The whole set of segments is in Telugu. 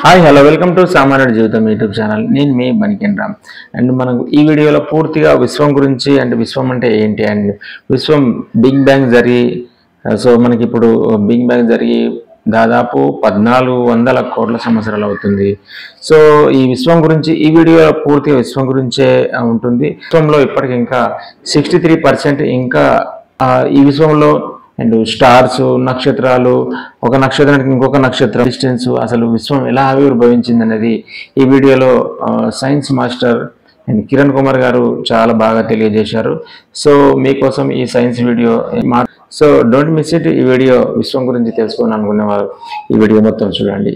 హాయ్ హలో వెల్కమ్ టు సామాన్యుడి జీవితం యూట్యూబ్ ఛానల్. నేను మీ బనికెన్ రామ్. అండ్ మనకు ఈ వీడియోలో పూర్తిగా విశ్వం గురించి, అండ్ విశ్వం అంటే ఏంటి, అండ్ విశ్వం బిగ్ బ్యాంగ్ జరిగి మనకి ఇప్పుడు బిగ్ బ్యాంగ్ జరిగి దాదాపు 1400 కోట్ల సంవత్సరాలు అవుతుంది. సో ఈ విశ్వం గురించి ఈ వీడియో పూర్తిగా విశ్వం గురించే ఉంటుంది. విశ్వంలో ఇప్పటికి ఇంకా 63% ఇంకా ఈ విశ్వంలో అండ్ స్టార్స్, నక్షత్రాలు, ఒక నక్షత్రానికి ఇంకొక నక్షత్రం డిస్టెన్స్, అసలు విశ్వం ఎలా ఆవిర్భవించింది అనేది ఈ వీడియోలో science master and Kiran Kumar గారు చాలా బాగా తెలియజేశారు. సో మీకోసం ఈ science video so don't miss it. ఈ వీడియో విశ్వం గురించి తెలుసుకోవాలని అనుకునేవారు ఈ వీడియో మొత్తం చూడండి.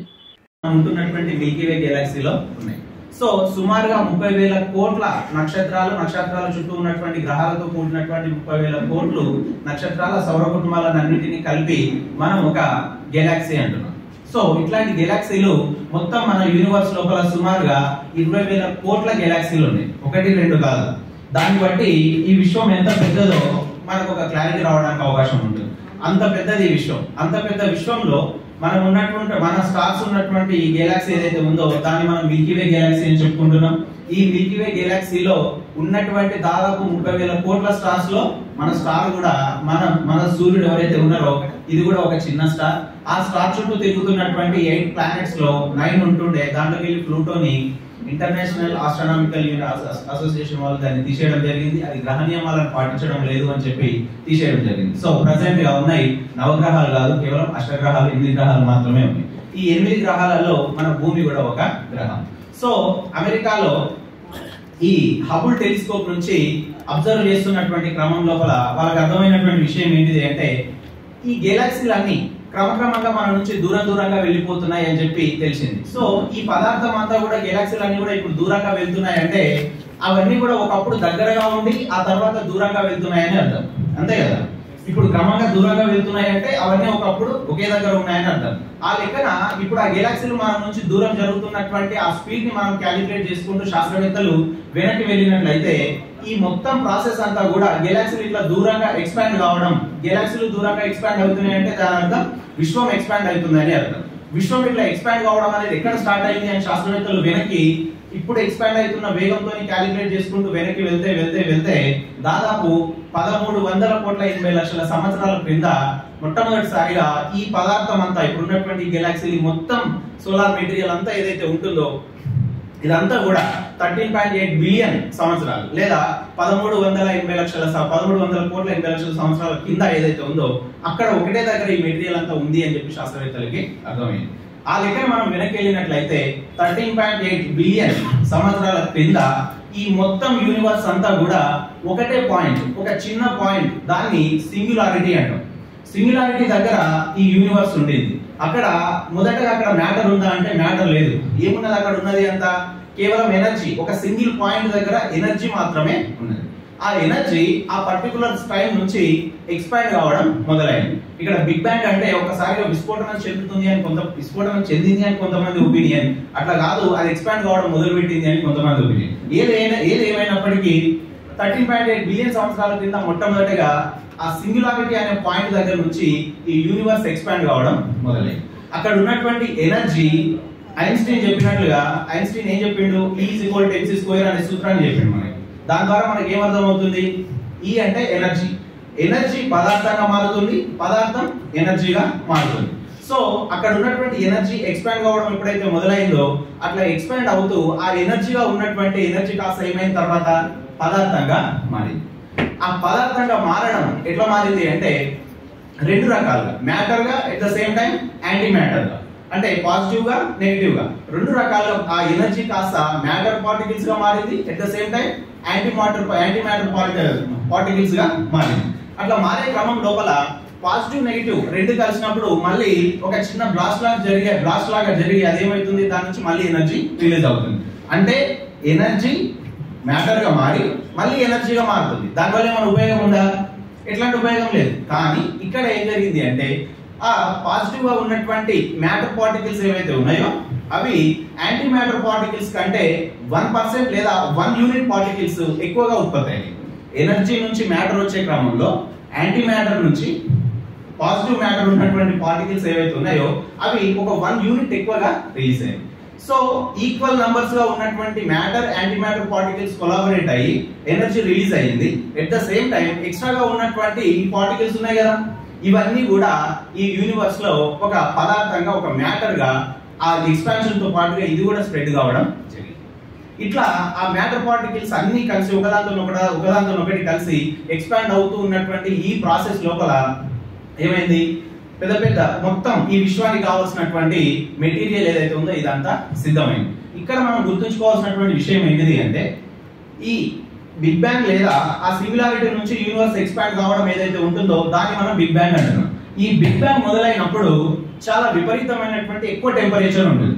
ఉంటున్నటువంటి మిల్కీ వే గెలాక్సీలో ఉన్నాయి. సో సుమారుగా 30,000 కోట్ల నక్షత్రాల చుట్టూ ఉన్నటువంటి గ్రహాలతో కూడినటువంటి 30,000 కోట్లు నక్షత్రాల సౌర కుటుంబాలన్నింటినీ కలిపి మనం ఒక గెలాక్సీ అంటున్నాం. సో ఇట్లాంటి గెలాక్సీలు మొత్తం మన యూనివర్స్ లోపల సుమారుగా 20,000 కోట్ల గెలాక్సీలు ఉన్నాయి, 1-2 కాదు. దాన్ని బట్టి ఈ విశ్వం ఎంత పెద్దదో మనకు ఒక క్లారిటీ రావడానికి అవకాశం ఉంటుంది. అంత పెద్దది ఈ విశ్వం. అంత పెద్ద విశ్వంలో మన స్టార్స్ ఉన్నటువంటి ఈ గెలాక్సీ ఏదైతే ఉందో దాన్ని మనం మిల్కీ వే గెలాక్సీ అని చెప్పుకుంటున్నాం. ఈ మిల్కీ వే గెలాక్సీలో ఉన్నటువంటి దాదాపు 30,000 కోట్ల స్టార్స్ లో మన స్టార్ కూడా మన సూర్యుడు ఎవరైతే ఉన్నారో ఇది కూడా ఒక చిన్న స్టార్. ఆ స్టార్ చుట్టూ తిరుగుతున్నటువంటి 8 ప్లానెట్స్ లో 9 ఉంటుండే. దాంట్లోకి వెళ్ళి ప్లూటోని ఇంటర్నేషనల్ ఆస్ట్రానామికల్ అసోసియేషన్ వాళ్ళు దాన్ని తీసేయడం జరిగింది. అది గ్రహ నియమాలను పాటించడం లేదు అని చెప్పి తీసేయడం జరిగింది. సో ప్రెసెంట్ గా ఉన్నాయి నవగ్రహాలు కాదు, కేవలం అష్టగ్రహాలు, 8 గ్రహాలు మాత్రమే ఉన్నాయి. ఈ 8 గ్రహాలలో మన భూమి కూడా ఒక గ్రహం. సో అమెరికాలో ఈ హబుల్ టెలిస్కోప్ నుంచి అబ్జర్వ్ చేస్తున్నటువంటి క్రమం లోపల వాళ్ళకి అర్థమైనటువంటి విషయం ఏంటిది అంటే ఈ గెలాక్సీలన్నీ క్రమక్రమంగా మన నుంచి దూరంగా వెళ్ళిపోతున్నాయి అని చెప్పి తెలిసింది. సో ఈ పదార్థం అంతా కూడా గెలాక్సీలు అన్ని కూడా ఇప్పుడు దూరంగా వెళ్తున్నాయి అంటే అవన్నీ కూడా ఒకప్పుడు దగ్గరగా ఉండి ఆ తర్వాత దూరంగా వెళ్తున్నాయని అర్థం, అంతే కదా. ఇప్పుడు క్రమంగా దూరంగా వెళ్తున్నాయి అంటే అవన్నీ ఒకప్పుడు ఒకే దగ్గర ఉన్నాయని అర్థం. ఆ లెక్కన ఇప్పుడు ఆ గెలాక్సీలు మన నుంచి దూరం జరుగుతున్నటువంటి ఆ స్పీడ్ ని మనం క్యాలిక్యులేట్ చేసుకుంటూ శాస్త్రవేత్తలు వెనక్కి వెళ్ళినట్లయితే ఈ మొత్తం ప్రాసెస్ అంతా కూడా గెలాక్సీలు ఇట్లా దూరంగా ఎక్స్పాండ్ కావడం, గెలాక్సీలు దూరంగా ఎక్స్పాండ్ అవుతున్నాయి అంటే దాని అర్థం విశ్వం ఎక్స్పాండ్ అవుతుందని అర్థం. విశ్వం ఇట్లా ఎక్స్పాండ్ కావడం అనేది ఎక్కడ స్టార్ట్ అయింది అని శాస్త్రవేత్తలు వెనక్కి ఇప్పుడు ఎక్స్పాండ్ అవుతున్న వేగంతో క్యాలిక్యులేట్ చేసుకుంటూ వెనక్కి వెళ్తే దాదాపు 1300 కోట్ల 80 లక్షల సంవత్సరాల క్రింద మొట్టమొదటిసారిగా ఈ పదార్థం అంతా ఇప్పుడు ఉన్నటువంటి గెలాక్సీ మొత్తం సోలార్ మెటీరియల్ అంతా ఏదైతే ఉంటుందో ఇదంతా కూడా 13.8 బిలియన్ సంవత్సరాలు లేదా 1300 కోట్ల 80 లక్షల సంవత్సరాల కింద ఏదైతే ఉందో అక్కడ ఒకటే దగ్గర ఈ మెటీరియల్ అంతా ఉంది అని చెప్పి శాస్త్రవేత్తలకి అర్థమైంది. ఆ లెక్కన మనం వెనక్కి వెళ్ళినట్లయితే 13.8 బిలియన్ సంవత్సరాల క్రింద ఈ మొత్తం యూనివర్స్ అంతా కూడా ఒకటే పాయింట్, ఒక చిన్న పాయింట్, దాన్ని సింగులారిటీ అంటాం. సింగులారిటీ దగ్గర ఈ యూనివర్స్ ఉండింది. అక్కడ మొదటగా అక్కడ మ్యాటర్ ఉందా అంటే మ్యాటర్ లేదు. ఏమున్నది అక్కడ ఉన్నది అంత కేవలం ఎనర్జీ. ఒక సింగిల్ పాయింట్ దగ్గర ఎనర్జీ మాత్రమే ఉన్నది. ఆ ఎనర్జీ ఆ పర్టికులర్ టైం నుంచి ఎక్స్పాండ్ కావడం మొదలైంది. ఇక్కడ బిగ్ బ్యాంగ్ అంటే ఒకసారిగా విస్ఫోటనం చెందింది అని కొంతమంది ఒపీనియన్, అట్లా కాదు అది ఎక్స్పాండ్ కావడం మొదలు పెట్టింది అని కొంతమంది ఒపీనియన్. ఏదేమైనప్పటికీ 13.8 బిలియన్ సంవత్సరాల క్రింద మొట్టమొదటిగా ఆ సింగులారిటీ అనే పాయింట్ దగ్గర నుంచి ఈ యూనివర్స్ ఎక్స్పాండ్ కావడం మొదలైంది. అక్కడ ఉన్నటువంటి ఎనర్జీ ఐన్స్టీన్ చెప్పినట్లుగా, ఐన్స్టీన్ ఏం చెప్పిండు, E=mc² అనే సూత్రాన్ని చెప్పిండు మనకి. దాని ద్వారా మనకి ఏమర్థం అవుతుంది, ఈ అంటే ఎనర్జీ పదార్థంగా మారుతుంది, పదార్థం ఎనర్జీగా మారుతుంది. సో అక్కడ ఉన్నటువంటి ఎనర్జీ ఎక్స్పాండ్ కావడం ఎప్పుడైతే మొదలైందో అట్లా ఎక్స్పాండ్ అవుతూ ఆ ఎనర్జీగా ఉన్నటువంటి ఎనర్జీ కాస్త ఏమైన తర్వాత పదార్థంగా మారింది. ఆ పదార్థంగా మారడం ఎట్లా మారింది అంటే 2 రకాలుగా, మ్యాటర్ గా at the same time anti matter గా, అంటే పాజిటివ్ గా నెగిటివ్ గా 2 రకాలుగా ఆ ఎనర్జీ కాస్త మ్యాటర్ పార్టికల్స్ గా మారింది, at the same time anti matter particles గా మారింది. అట్లా మారే క్రమం లోపల పాజిటివ్ నెగిటివ్ 2 కలిసినప్పుడు మళ్ళీ ఒక చిన్న బ్లాస్ట్ లాగా జరిగి అదేమవుతుంది, దాని నుంచి మళ్ళీ ఎనర్జీ రిలీజ్ అవుతుంది. అంటే ఎనర్జీ మ్యాటర్ గా మారి మళ్ళీ ఎనర్జీగా మారుతుంది. దానివల్ల ఏమైనా ఉపయోగం ఉందా? ఎట్లాంటి ఉపయోగం లేదు. కానీ ఇక్కడ ఏం జరిగింది అంటే ఆ పాజిటివ్ గా ఉన్నటువంటి మ్యాటర్ పార్టికల్స్ ఏవైతే ఉన్నాయో అవి యాంటీ మ్యాటర్ పార్టికల్స్ కంటే 1% లేదా 1 యూనిట్ పార్టికల్స్ ఎక్కువగా ఉత్పత్తి అయ్యాయి. ఎనర్జీ నుంచి మ్యాటర్ వచ్చే క్రమంలో యాంటీ మ్యాటర్ నుంచి పాజిటివ్ మ్యాటర్ ఉన్నటువంటి పార్టికల్స్ ఏవైతే ఉన్నాయో అవి ఒక 1 యూనిట్ ఎక్కువగా రిలీజ్ అయ్యాయి. సో ఈక్వల్ నంబర్స్ గా ఉన్నటువంటి matter anti matter particles collaborate అయ్యి ఎనర్జీ రిలీజ్ అయ్యింది. ఎట్ ద సేమ్ టైం ఎక్స్ట్రాగా ఉన్నటువంటి పార్టికల్స్ ఉన్నాయి కదా, ఇవన్నీ కూడా ఈ యూనివర్స్ లో ఒక పదార్థంగా ఒక మ్యాటర్ గా ఆ ఎక్స్పాన్షన్ తో పాటుగా ఇది కూడా స్ప్రెడ్ కావడం జరిగింది. ఇట్లా ఆ మ్యాటర్ పార్టికల్స్ అన్ని కలిసి ఒకదాంతో ఒకటి కలిసి ఎక్స్పాండ్ అవుతూ ఉన్నటువంటి ఈ ప్రాసెస్ లోపల ఏమైంది, పెద్ద పెద్ద మొత్తం ఈ విశ్వానికి కావాల్సినటువంటి మెటీరియల్ ఏదైతే ఉందో ఇదంతా సిద్ధమైంది. ఇక్కడ మనం గుర్తుంచుకోవాల్సినటువంటి విషయం ఏంటిది అంటే, ఈ బిగ్ బ్యాంగ్ లేదా ఆ సింగులారిటీ నుంచి యూనివర్స్ ఎక్స్పాండ్ కావడం ఏదైతే ఉంటుందో దాన్ని మనం బిగ్ బ్యాంగ్ అంటున్నాం. ఈ బిగ్ బ్యాంగ్ మొదలైనప్పుడు చాలా విపరీతమైనటువంటి ఎక్కువ టెంపరేచర్ ఉంటుంది,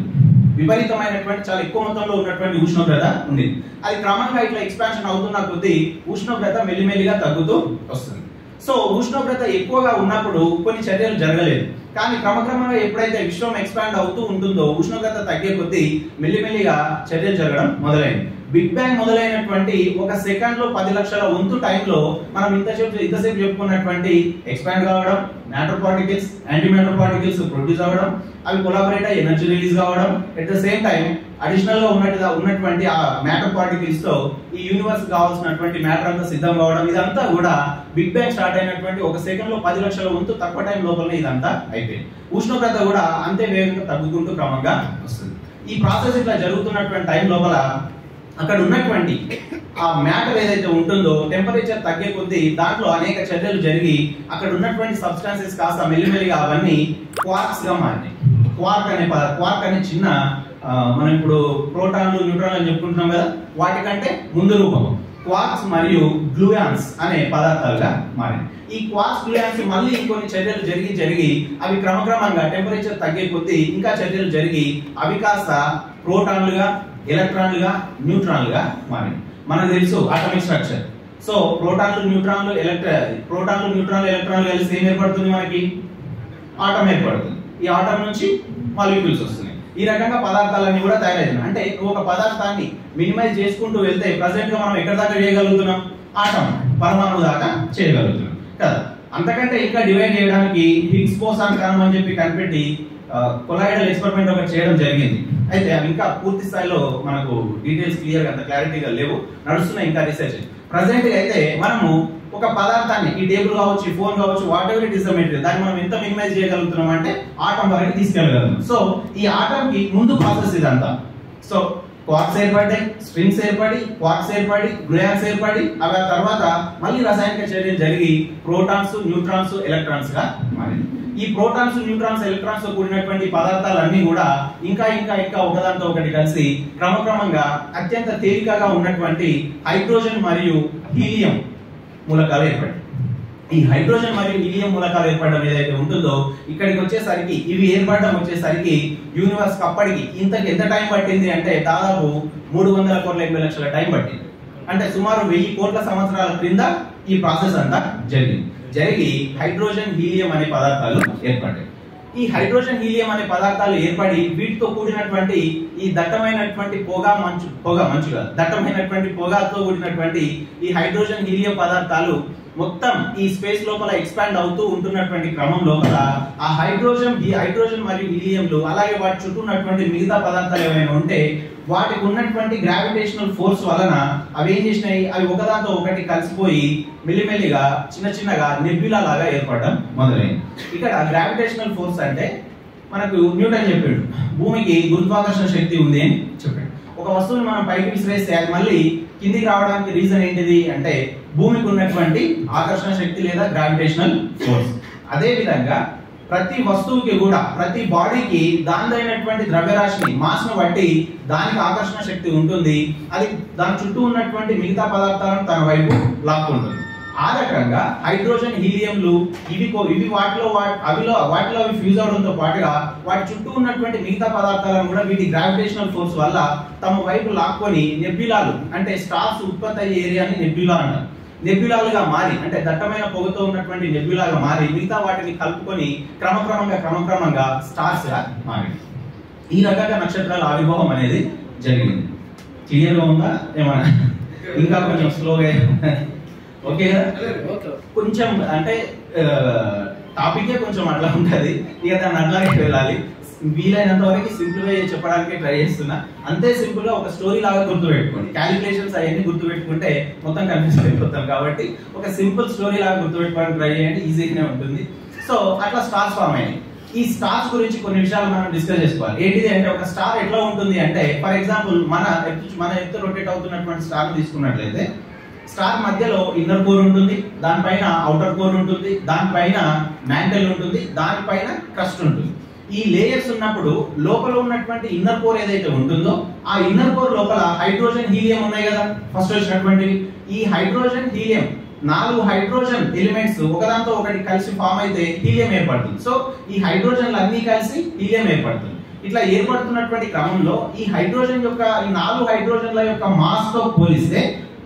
విపరీతమైనటువంటి చాలా ఎక్కువ మొత్తంలో ఉన్నటువంటి ఉష్ణోగ్రత ఉంది. అది క్రమంగా ఇట్లా ఎక్స్పాన్షన్ అవుతున్న కొద్దీ ఉష్ణోగ్రత మెల్లిమెల్లిగా తగ్గుతూ వస్తుంది. సో ఉష్ణోగ్రత ఎక్కువగా ఉన్నప్పుడు కొన్ని చర్యలు జరగలేదు, కానీ క్రమక్రమంగా ఎప్పుడైతే విశ్వం ఎక్స్పాండ్ అవుతూ ఉంటుందో ఉష్ణోగ్రత తగ్గే కొద్దీ మెల్లిమెల్లిగా చర్యలు జరగడం మొదలైంది. బిగ్ బ్యాంగ్ మొదలైనటువంటి ఒక సెకండ్ లో 10 లక్షల వంతు టైంలో మనం ఇంతసేపు చెప్పుకున్నటువంటి ఎక్స్పాండ్ కావడం, matter particles anti matter particles produce అవ్వడం, అవి కొలాబరేట్ అయ్యి ఎనర్జీ రిలీజ్ కావడం, at the same time additional గా ఉన్నటువంటి ఆ మ్యాటర్ పార్టికల్స్ తో ఈ యూనివర్స్ కావాల్సినటువంటి మ్యాటర్ అంతా సిద్ధం కావడం, ఇదంతా కూడా బిగ్ బ్యాంగ్ స్టార్ట్ అయినటువంటి ఒక సెకండ్ లో 10 లక్షల వంతు తక్కువ టైం లోపలనే ఇదంతా అయిపోయింది. ఉష్ణోగ్రత కూడా అంతే వేగంగా తగ్గుకుంటూ క్రమంగా వస్తుంది. ఈ ప్రాసెస్ ఇట్లా జరుగుతున్నటువంటి టైం లోపల అక్కడ ఉన్నటువంటి ఆ మ్యాటర్ ఏదైతే ఉంటుందో టెంపరేచర్ తగ్గే కొద్దీ దాంట్లో అనేక చర్యలు జరిగి అక్కడ ఉన్నటువంటి సబ్స్టాన్సెస్ కాస్త మెల్లిమెల్లిగా అవన్నీ క్వార్క్స్ గా మారినాయి. క్వార్క్ అనే చిన్న మనం ఇప్పుడు ప్రోటాన్లు న్యూట్రాన్లు అని చెప్పుకుంటున్నాం కదా, వాటికంటే ముందు రూపం క్వార్క్స్ మరియు గ్లూయాన్స్ అనే పదార్థాలుగా మారింది. ఈ క్వార్క్స్ గ్లూయాన్స్ మళ్ళీ ఇంకొన్ని చర్యలు జరిగి అవి క్రమక్రమంగా టెంపరేచర్ తగ్గే కొద్దీ ఇంకా చర్యలు జరిగి అవి కాస్త ప్రోటాన్లుగా, ఎలక్ట్రాన్లుగా, న్యూట్రాన్లుగా మారింది. మనకు తెలుసు అటామిక్ స్ట్రక్చర్. సో ప్రోటాన్లు న్యూట్రాన్లు ఎలక్ట్రాన్లు కలిసి ఏం ఏర్పడుతుంది, మనకి ఆటం ఏర్పడుతుంది. ఈ ఆటం నుంచి మాలిక్యూల్స్ వస్తున్నాయి. ఈ రకంగా పదార్థాలన్నీ కూడా తయారవుతున్నాయి. అంటే ఒక పదార్థాన్ని మినిమైజ్ చేసుకుంటూ వెళ్తే ప్రెసెంట్ గా మనం ఎక్కడ దాకా చేయగలుగుతున్నాం, ఆటం పరమాణువు దాకా చేయగలుగుతున్నాం కదా. అంతకంటే ఇంకా డివైడ్ చేయడానికి హిగ్స్ బోసాన్ కణం అని చెప్పి కనిపెట్టి కొలాయిడల్ ఎక్స్పెరిమెంట్ ఒకటి చేయడం జరిగింది. అయితే అవి ఇంకా పూర్తి స్థాయిలో మనకు డీటెయిల్స్ క్లియర్ అంత క్లారిటీగా లేవు, నడుస్తున్నాయి ఇంకా రీసెర్చ్. ప్రెసెంట్ అయితే మనము ఒక పదార్థాన్ని, ఈ టేబుల్ కావచ్చు, ఈ ఫోన్ కావచ్చు, what ever it is the material, దాన్ని మనం ఎంత మినిమైజ్ చేయగలుగుతున్నాం అంటే ఆటం వరకు తీసుకెళ్ళగలుగుతాం. సో ఈ ఆటం కి ముందు ప్రాసెస్ ఇదంతా. సో క్వార్క్స్ ఏర్పడ్డాయి, స్ట్రింగ్స్ ఏర్పడి, క్వార్క్స్ ఏర్పడి, గ్లూయాన్స్ ఏర్పడి, అవి ఆ తర్వాత మళ్ళీ రసాయనిక చర్యలు జరిగి ప్రోటాన్స్, న్యూట్రాన్స్, ఎలక్ట్రాన్స్ గా మారింది. ఈ ప్రోటాన్స్, న్యూట్రాన్స్, ఎలక్ట్రాన్స్ తో కూడినటువంటి పదార్థాలన్నీ కూడా ఇంకా ఒకదాంతో ఒకటి కలిసి క్రమక్రమంగా అత్యంత తేలికగా ఉన్నటువంటి హైడ్రోజన్ మరియు హీలియం మూలకాలు ఏర్పడి, ఈ హైడ్రోజన్ మరియు హీలియం మూలకాలు ఏర్పడడం ఏదైతే ఉంటుందో ఇక్కడికి వచ్చేసరికి ఇవి ఏర్పడడం వచ్చేసరికి యూనివర్స్ అప్పటికి ఎంత టైం పట్టింది అంటే దాదాపు 380 లక్షల టైం పట్టింది. అంటే సుమారు 1000 కోట్ల సంవత్సరాల క్రింద ఈ ప్రాసెస్ అంతా జరిగి హైడ్రోజన్ హీలియం అనే పదార్థాలు ఏర్పడ్డాయి. ఈ హైడ్రోజన్ హీలియం అనే పదార్థాలు ఏర్పడి వీటితో కూడినటువంటి ఈ దట్టమైనటువంటి దట్టమైనటువంటి పొగతో కూడినటువంటి ఈ హైడ్రోజన్ హీలియం పదార్థాలు మొత్తం ఈ స్పేస్ లోపల ఎక్స్పాండ్ అవుతూ ఉంటున్నటువంటి క్రమం లోపల ఆ హైడ్రోజన్ మరియు హీలియంలు అలాగే వాటి చుట్టూ ఉన్నటువంటి మిగతా పదార్థాలు ఏమైనా ఉంటే వాటికి ఉన్నటువంటి గ్రావిటేషనల్ ఫోర్స్ వలన అవి ఏం చేసినాయి, అవి ఒకదాంతో ఒకటి కలిసిపోయి మెల్లిమెల్లిగా చిన్నగా నెబ్యులా లాగా ఏర్పడడం మొదలైంది. ఇక్కడ గ్రావిటేషనల్ ఫోర్స్ అంటే మనకు న్యూటన్ చెప్పాడు, భూమికి గురుత్వాకర్షణ శక్తి ఉంది అని చెప్పాడు. ఒక వస్తువుని మనం పైకి విసిరేస్తే అది మళ్ళీ కిందికి రావడానికి రీజన్ ఏంటిది అంటే భూమికి ఉన్నటువంటి ఆకర్షణ శక్తి లేదా గ్రావిటేషనల్ ఫోర్స్. అదే విధంగా ప్రతి వస్తువుకి కూడా, ప్రతి బాడీకి దానిదైనటువంటి ద్రవ్యరాశిని, మాస్ ను బట్టి దానికి ఆకర్షణ శక్తి ఉంటుంది. అది దాని చుట్టూ ఉన్నటువంటి మిగతా పదార్థాలను తన వైపు లాక్కుంటుంది. ఆ రకంగా హైడ్రోజన్ హీలియంలు ఇవి వాటిలో అవి ఫ్యూజ్ అవడంతో పాటుగా వాటి చుట్టూ ఉన్నటువంటి మిగతా పదార్థాలను కూడా వీటి గ్రావిటేషనల్ ఫోర్స్ వల్ల తమ వైపు లాక్కొని నెబ్యులాలు, అంటే స్టార్స్ ఉత్పత్తి అయ్యే ఏరియాని నెబ్యులా అంటారు. నెబ్యులాలుగా మారి, అంటే దట్టమైన పొగతో ఉన్నటువంటి నెబ్యులాగా మారి మిగతా వాటిని కలుపుకొని క్రమక్రమంగా స్టార్స్ గా మారి ఈ రకంగా నక్షత్రాల ఆవిర్భావం అనేది జరిగింది. క్లియర్ గా ఉందా ఏమన్నా? ఇంకా కొంచెం స్లోగా ఓకే కదా? కొంచెం అంటే టాపికే కొంచెం అట్లా ఉంటది, ఇక దాన్ని అట్లాగే వెళ్ళాలి. వీలైనంత వరకు సింప్లిఫై చెప్పడానికి ట్రై చేస్తున్నా. అంతే సింపుల్ గా ఒక స్టోరీ లాగా గుర్తుపెట్టుకోండి. క్యాలిక్యులేషన్స్ అవన్నీ గుర్తుపెట్టుకుంటే మొత్తం కన్ఫ్యూజ్ అయిపోతాం. కాబట్టి ఒక సింపుల్ స్టోరీ లాగా గుర్తుపెట్టుకోవడానికి ట్రై చేయండి, ఈజీగానే ఉంటుంది. సో అట్లా స్టార్స్ ఫామ్ అయ్యాయి. ఈ స్టార్స్ గురించి కొన్ని విషయాలు మనం డిస్కస్ చేసుకోవాలి. ఏంటిది అంటే ఒక స్టార్ ఎట్లా ఉంటుంది అంటే, ఫర్ ఎగ్జాంపుల్ మన ఎర్త్ రొటేట్ అవుతున్నటువంటి స్టార్ తీసుకున్నట్లయితే స్టార్ మధ్యలో ఇన్నర్ కోర్ ఉంటుంది, దానిపైన అవుటర్ కోర్ ఉంటుంది, దానిపైన మ్యాంటల్ ఉంటుంది, దానిపైన క్రస్ట్ ఉంటుంది. ఈ లేయర్స్ ఉన్నప్పుడు లోపల ఉన్నటువంటి ఇన్నర్ కోర్ ఏదైతే ఉంటుందో ఆ ఇన్నర్ కోర్ లోపల హైడ్రోజన్ హీలియం ఉన్నాయి కదా ఫస్ట్ వచ్చినటువంటివి. ఈ హైడ్రోజన్ హీలియం 4 హైడ్రోజన్ ఎలిమెంట్స్ ఒకదాంతో ఒకటి కలిసి ఫామ్ అయితే హీలియం ఏర్పడుతుంది. సో ఈ హైడ్రోజన్లు అన్ని కలిసి హీలియం ఏర్పడుతుంది. ఇట్లా ఏర్పడుతున్నటువంటి క్రమంలో ఈ హైడ్రోజన్ యొక్క ఈ 4 హైడ్రోజన్ల యొక్క మాస్ తో పోలిస్తే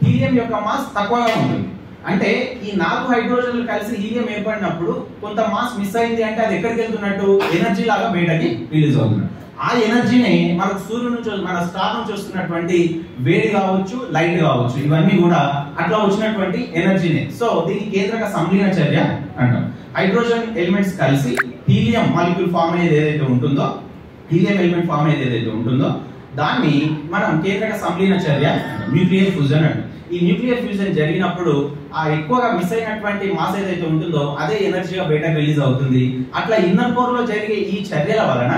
హీలియం యొక్క మాస్ తక్కువగా ఉంటుంది. అంటే ఈ 4 హైడ్రోజన్లు కలిసి హీలియం ఏర్పడినప్పుడు కొంత మాస్ మిస్ అయింది అంటే అది ఎక్కడికి వెళ్తున్నట్టు ఎనర్జీ లాగా బయటకి రిలీజ్ అవుతున్నట్టు. ఆ ఎనర్జీని మనకు సూర్యుడు నుంచి మన స్టార్ నుంచి వస్తున్నటువంటి వేడి కావచ్చు, లైట్ కావచ్చు, ఇవన్నీ కూడా అట్లా వచ్చినటువంటి ఎనర్జీనే. సో దీనికి కేంద్రక సంలీన చర్య అంటాం. హైడ్రోజన్ ఎలిమెంట్స్ కలిసి హీలియం మాలిక్యూల్ ఫామ్ అనేది ఏదైతే ఉంటుందో, హీలియం ఎలిమెంట్ ఫామ్ అనేది ఏదైతే ఉంటుందో దాన్ని మనం కేంద్రక సంలీన చర్య, న్యూక్లియర్ ఫ్యూజన్ అంటాం. ఈ న్యూక్లియర్ ఫ్యూజన్ జరిగినప్పుడు ఆ ఎక్కువగా మిస్ అయినటువంటి మాస్ ఏదైతే ఉంటుందో అదే ఎనర్జీగా బయటకు రిలీజ్ అవుతుంది. అట్లా ఇన్నర్ కోర్ లో జరిగే ఈ చర్యల వలన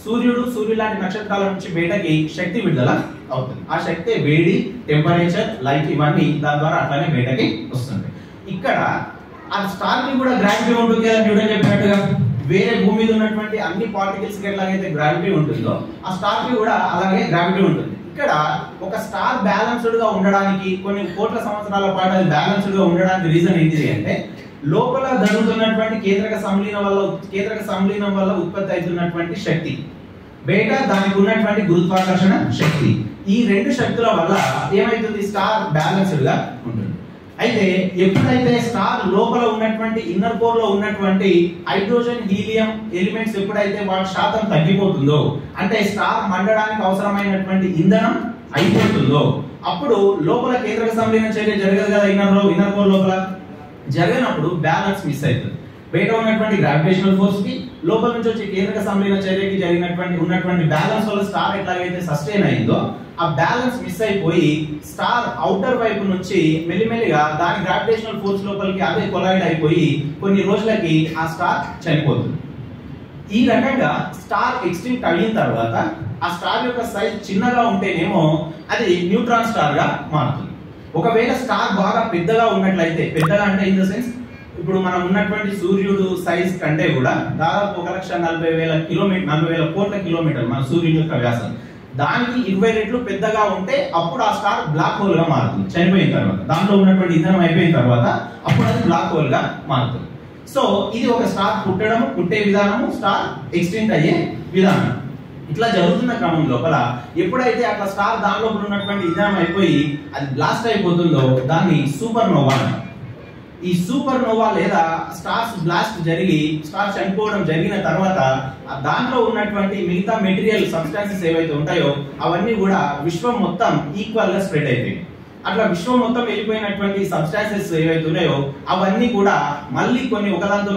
సూర్యుడు లాంటి నక్షత్రాల నుంచి బయటకి శక్తి విడుదల అవుతుంది. ఆ శక్తి వేడి, టెంపరేచర్, లైట్ ఇవన్నీ దాని ద్వారా అట్లానే బయటకి వస్తుంది. ఇక్కడ ఆ స్టార్ కి కూడా గ్రావిటీ ఉంటుంది కదా, న్యూటన్ చెప్పినట్టుగా. వేరే భూమి మీద ఉన్నటువంటి అన్ని పార్టికల్స్ కి ఎట్లాగైతే గ్రావిటీ ఉంటుందో ఆ స్టార్ కి కూడా అలాగే గ్రావిటీ ఉంటుంది. ఇక్కడ ఒక స్టార్ బ్యాలెన్స్డ్ గా ఉండడానికి కొన్ని కోట్ల సంవత్సరాల పాటు అది బ్యాలెన్స్డ్ గా ఉండడానికి రీజన్ ఏంటిది అంటే లోపల జరుగుతున్నటువంటి కేంద్రక సంలీనం వల్ల ఉత్పత్తి అవుతున్నటువంటి శక్తి, బయట దానికి ఉన్నటువంటి గురుత్వాకర్షణ శక్తి. ఈ 2 శక్తుల వల్ల ఏమైతుంది, స్టార్ బ్యాలెన్స్డ్ గా ఉంటుంది. అయితే ఎప్పుడైతే స్టార్ లోపల ఉన్నటువంటి ఇన్నర్ కోర్ లో ఉన్నటువంటి హైడ్రోజన్ హీలియం ఎలిమెంట్స్ ఎప్పుడైతే వాటి శాతం తగ్గిపోతుందో, అంటే స్టార్ మండడానికి అవసరమైనటువంటి ఇంధనం అయిపోతుందో, అప్పుడు లోపల కేంద్రక సంలీన చర్య జరగదు కదా. ఇన్నర్ కోర్ లోపల జరిగినప్పుడు బ్యాలెన్స్ మిస్ అవుతుంది. బయట ఉన్నటువంటి గ్రావిటేషనల్ ఫోర్స్ కి లోపల నుంచి వచ్చే కేంద్రక సంలీన చర్యకి ఉన్నటువంటి బ్యాలెన్స్ వల్ల స్టార్ ఎట్లాగైతే సస్టైన్ అయిందో ఆ బ్యాలెన్స్ మిస్ అయిపోయి స్టార్ అవుటర్ వైపు నుంచి మెల్లిమెల్లిగా దాని గ్రావిటేషనల్ ఫోర్స్ లోపలికి అదే కొలైడ్ అయిపోయి కొన్ని రోజులకి ఆ స్టార్ చనిపోతుంది. ఈ రకంగా స్టార్ ఎక్స్టింక్ట్ అయిన తర్వాత ఆ స్టార్ యొక్క సైజ్ చిన్నగా ఉంటేనేమో అది న్యూట్రాన్ స్టార్ గా మారుతుంది. ఒకవేళ స్టార్ బాగా పెద్దగా ఉన్నట్లయితే, పెద్దగా అంటే ఇన్ ద సెన్స్ ఇప్పుడు మనం ఉన్నటువంటి సూర్యుడు సైజ్ కంటే కూడా దాదాపు 1,40,000 కోట్ల కిలోమీటర్లు మన సూర్యుడి యొక్క వ్యాసం, దానికి 20 రెట్లు పెద్దగా ఉంటే అప్పుడు ఆ స్టార్ బ్లాక్ హోల్ గా మారుతుంది. చనిపోయిన తర్వాత దాంట్లో ఉన్నటువంటి ఇంధనం అయిపోయిన తర్వాత అప్పుడు అది బ్లాక్ హోల్ గా మారుతుంది. సో ఇది ఒక స్టార్ పుట్టే విధానము, స్టార్ ఎక్స్టింక్ట్ అయ్యే విధానం. ఇట్లా జరుగుతున్న క్రమం లోపల ఎప్పుడైతే అట్లా స్టార్ దాని లోపల ఉన్నటువంటి ఇంధనం అయిపోయి అది బ్లాస్ట్ అయిపోతుందో దాన్ని సూపర్ నోవా అంటారు. ఈ సూపర్ నోవా లేదా స్టార్స్ బ్లాస్ట్ జరిగి స్టార్ చనిపోవడం జరిగిన తర్వాత దాంట్లో ఉన్నటువంటి మిగతా మెటీరియల్ సబ్స్టాన్సెస్ ఏవైతే ఉంటాయో అవన్నీ కూడా విశ్వం మొత్తం ఈక్వల్ గా స్ప్రెడ్ అయిపోయి, అట్లా విశ్వం మొత్తం వెళ్ళిపోయినటువంటి సబ్స్టాన్సెస్ ఏవైతే ఉన్నాయో అవన్నీ కూడా మళ్ళీ కొన్ని ఒకదాంతో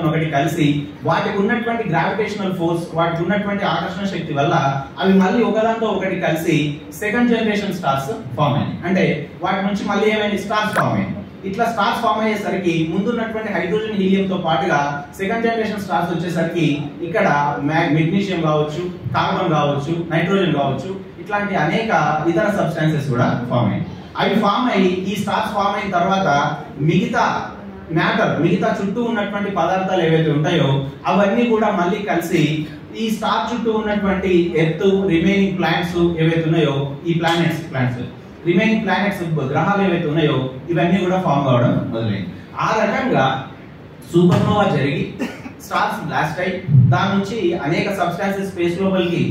ఒకటి కలిసి వాటికి ఉన్నటువంటి గ్రావిటేషనల్ ఫోర్స్, వాటికి ఉన్నటువంటి ఆకర్షణ శక్తి వల్ల అవి మళ్ళీ ఒకదాంతో ఒకటి కలిసి సెకండ్ జనరేషన్ స్టార్స్ ఫామ్ అయ్యాయి. అంటే వాటి నుంచి మళ్ళీ ఏమైంది, స్టార్స్ ఫామ్ అయ్యాయి. ఇట్లా స్టార్స్ ఫామ్ అయ్యేసరికి ముందున్నటువంటి హైడ్రోజన్ హీలియం తో పాటుగా సెకండ్ జనరేషన్ స్టార్స్ వచ్చేసరికి ఇక్కడ మెగ్నీషియం కావచ్చు, కార్బన్ కావచ్చు, నైట్రోజన్ కావచ్చు, ఇట్లాంటి అనేక ఇతర సబ్స్టాన్సెస్ కూడా ఫామ్ అయ్యాయి. అవి ఫామ్ అయ్యి ఈ స్టార్స్ ఫామ్ అయిన తర్వాత మిగతా చుట్టూ ఉన్నటువంటి పదార్థాలు ఏవైతే ఉంటాయో అవన్నీ కూడా మళ్ళీ కలిసి ఈ స్టార్ చుట్టూ ఉన్నటువంటి ఎర్త్, రిమైనింగ్ ప్లానెట్స్ ఏవైతే ఉన్నాయో ఈ ప్లానెట్స్ రిమైనింగ్ ప్లానెట్స్ గ్రహాలు ఏవైతే ఉన్నాయో ఇవన్నీ కూడా ఫామ్ కావడం మొదలైంది. ఆ రకంగా సూపర్నోవా జరిగి స్టార్స్ బ్లాస్ట్ అయ్యి దాని నుంచి అనేక సబ్స్టాన్సెస్ స్పేస్ లోపలికి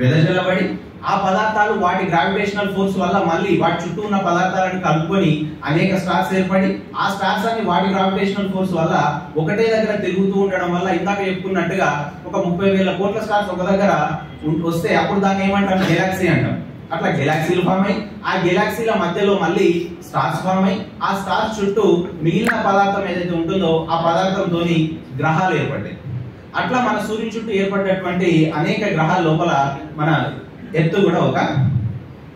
వెదజల్లబడి ఆ పదార్థాలు వాటి గ్రావిటేషనల్ ఫోర్స్ వల్ల మళ్ళీ వాటి చుట్టూ ఉన్న పదార్థాలను కలుపుకొని అనేక స్టార్స్ ఏర్పడి ఆ స్టార్స్ అన్ని వాటి గ్రావిటేషనల్ ఫోర్స్ వల్ల ఒకటే దగ్గర తిరుగుతూ ఉండడం వల్ల ఇందాక చెప్పుకున్నట్టుగా ఒక 30,000 కోట్ల స్టార్స్ ఒక దగ్గర వస్తే అప్పుడు దాన్ని ఏమంటాం, గెలాక్సీ అంటాం. అట్లా గెలాక్సీలు ఫామ్ అయ్యి ఆ గెలాక్సీల మధ్యలో మళ్ళీ స్టార్స్ ఫామ్ అయ్యి ఆ స్టార్స్ చుట్టూ మిగిలిన పదార్థం ఏదైతే ఉంటుందో ఆ పదార్థంతో గ్రహాలు ఏర్పడ్డాయి. అట్లా మన సూర్యుని చుట్టూ ఏర్పడినటువంటి అనేక గ్రహాల లోపల మన ఎర్త్ కూడా ఒక